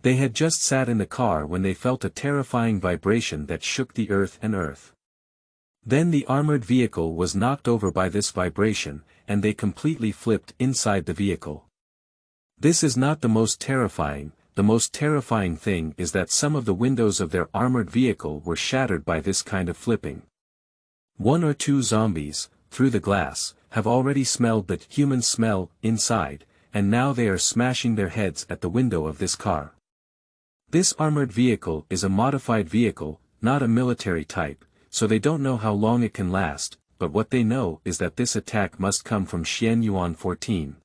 S1: They had just sat in the car when they felt a terrifying vibration that shook the earth. Then the armored vehicle was knocked over by this vibration, and they completely flipped inside the vehicle. This is not the most terrifying thing is that some of the windows of their armored vehicle were shattered by this kind of flipping. One or two zombies, through the glass, have already smelled the human smell inside, and now they are smashing their heads at the window of this car. This armored vehicle is a modified vehicle, not a military type, so they don't know how long it can last, but what they know is that this attack must come from Xianyuan 14.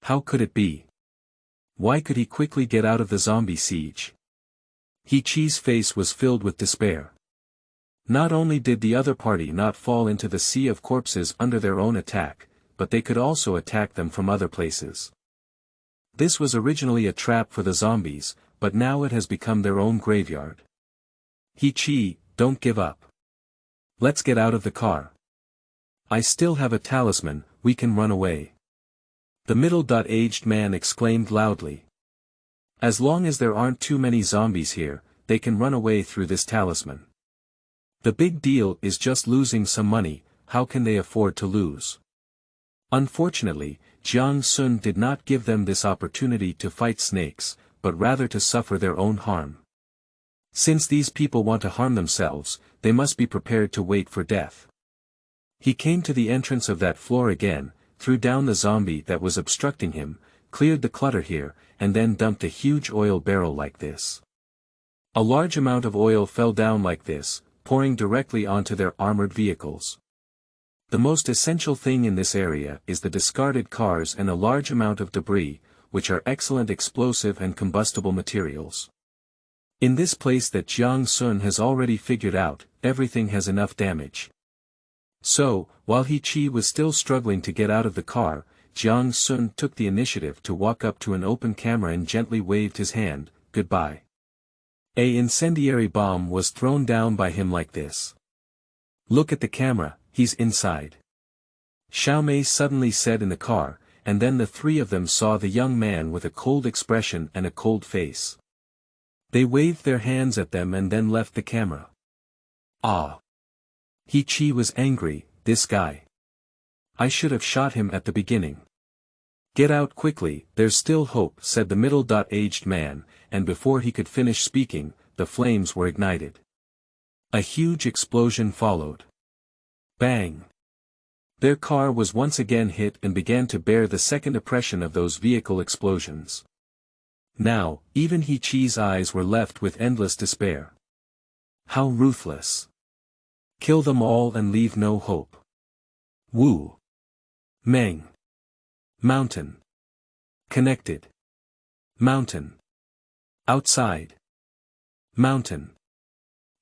S1: How could it be? Why could he quickly get out of the zombie siege? He-Chi's face was filled with despair. Not only did the other party not fall into the sea of corpses under their own attack, but they could also attack them from other places. This was originally a trap for the zombies, but now it has become their own graveyard. He-Chi, don't give up. Let's get out of the car. I still have a talisman, we can run away. The middle-aged man exclaimed loudly. As long as there aren't too many zombies here, they can run away through this talisman. The big deal is just losing some money, how can they afford to lose? Unfortunately, Jiang Xun did not give them this opportunity to fight snakes, but rather to suffer their own harm. Since these people want to harm themselves, they must be prepared to wait for death. He came to the entrance of that floor again, threw down the zombie that was obstructing him, cleared the clutter here, and then dumped a huge oil barrel like this. A large amount of oil fell down like this, pouring directly onto their armored vehicles. The most essential thing in this area is the discarded cars and a large amount of debris, which are excellent explosive and combustible materials. In this place that Jiang Xun has already figured out, everything has enough damage. So, while He-Chi was still struggling to get out of the car, Jiang Xun took the initiative to walk up to an open camera and gently waved his hand, goodbye. An incendiary bomb was thrown down by him like this. Look at the camera, he's inside. Xiaomei suddenly said in the car, and then the three of them saw the young man with a cold expression and a cold face. They waved their hands at them and then left the camera. Ah! He-Chi was angry, this guy. I should have shot him at the beginning. Get out quickly, there's still hope, said the middle-aged man, and before he could finish speaking, the flames were ignited. A huge explosion followed. Bang! Their car was once again hit and began to bear the second oppression of those vehicle explosions. Now, even He-Chi's eyes were left with endless despair. How ruthless! Kill them all and leave no hope. Wu. Meng. Mountain. Connected. Mountain. Outside. Mountain.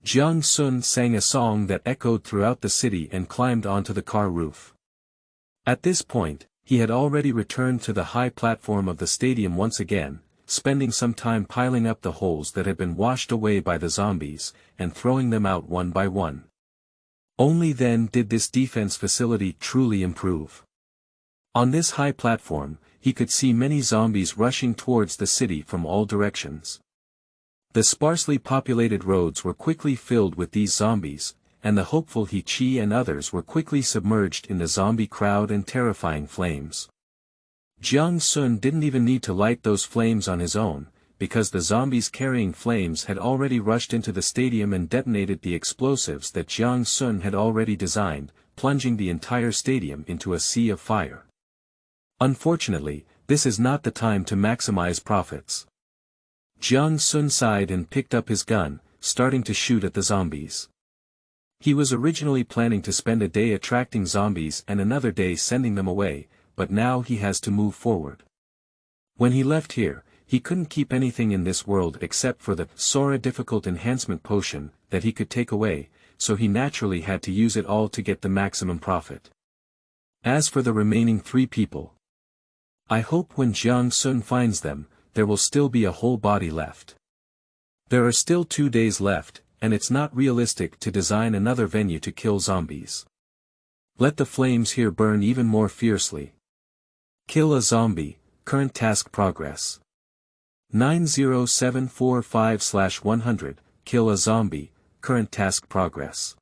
S1: Jiang Xun sang a song that echoed throughout the city and climbed onto the car roof. At this point, he had already returned to the high platform of the stadium once again, spending some time piling up the holes that had been washed away by the zombies, and throwing them out one by one. Only then did this defense facility truly improve. On this high platform, he could see many zombies rushing towards the city from all directions. The sparsely populated roads were quickly filled with these zombies, and the hopeful He Chi and others were quickly submerged in the zombie crowd and terrifying flames. Jiang Xun didn't even need to light those flames on his own, because the zombies carrying flames had already rushed into the stadium and detonated the explosives that Jiang Xun had already designed, plunging the entire stadium into a sea of fire. Unfortunately, this is not the time to maximize profits. Jiang Xun sighed and picked up his gun, starting to shoot at the zombies. He was originally planning to spend a day attracting zombies and another day sending them away, but now he has to move forward. When he left here, he couldn't keep anything in this world except for the Sora difficult enhancement potion that he could take away, so he naturally had to use it all to get the maximum profit. As for the remaining 3 people, I hope when Jiang Xun finds them, there will still be a whole body left. There are still 2 days left, and it's not realistic to design another venue to kill zombies. Let the flames here burn even more fiercely. Kill a zombie, current task progress. 90745/100, kill a zombie, current task progress.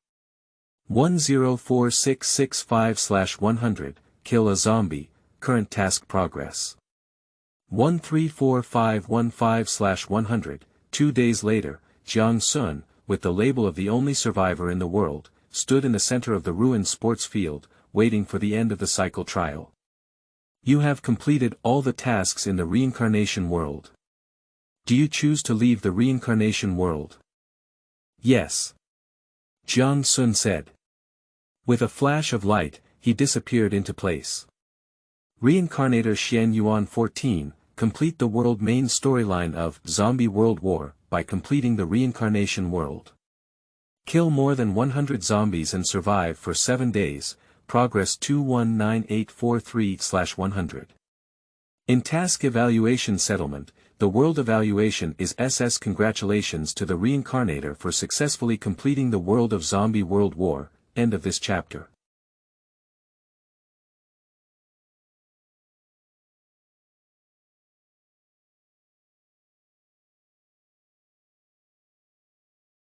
S1: 104665/100, kill a zombie, current task progress. 134515/100, 2 days later, Jiang Xun, with the label of the only survivor in the world, stood in the center of the ruined sports field, waiting for the end of the cycle trial. You have completed all the tasks in the reincarnation world. Do you choose to leave the reincarnation world? Yes. Jiang Xun said. With a flash of light, he disappeared into place. Reincarnator Xian Yuan 14, complete the world main storyline of Zombie World War, by completing the reincarnation world. Kill more than 100 zombies and survive for 7 days, progress 219843/100. In task evaluation settlement, the world evaluation is SS. Congratulations to the reincarnator for successfully completing the world of Zombie World War, end of this chapter.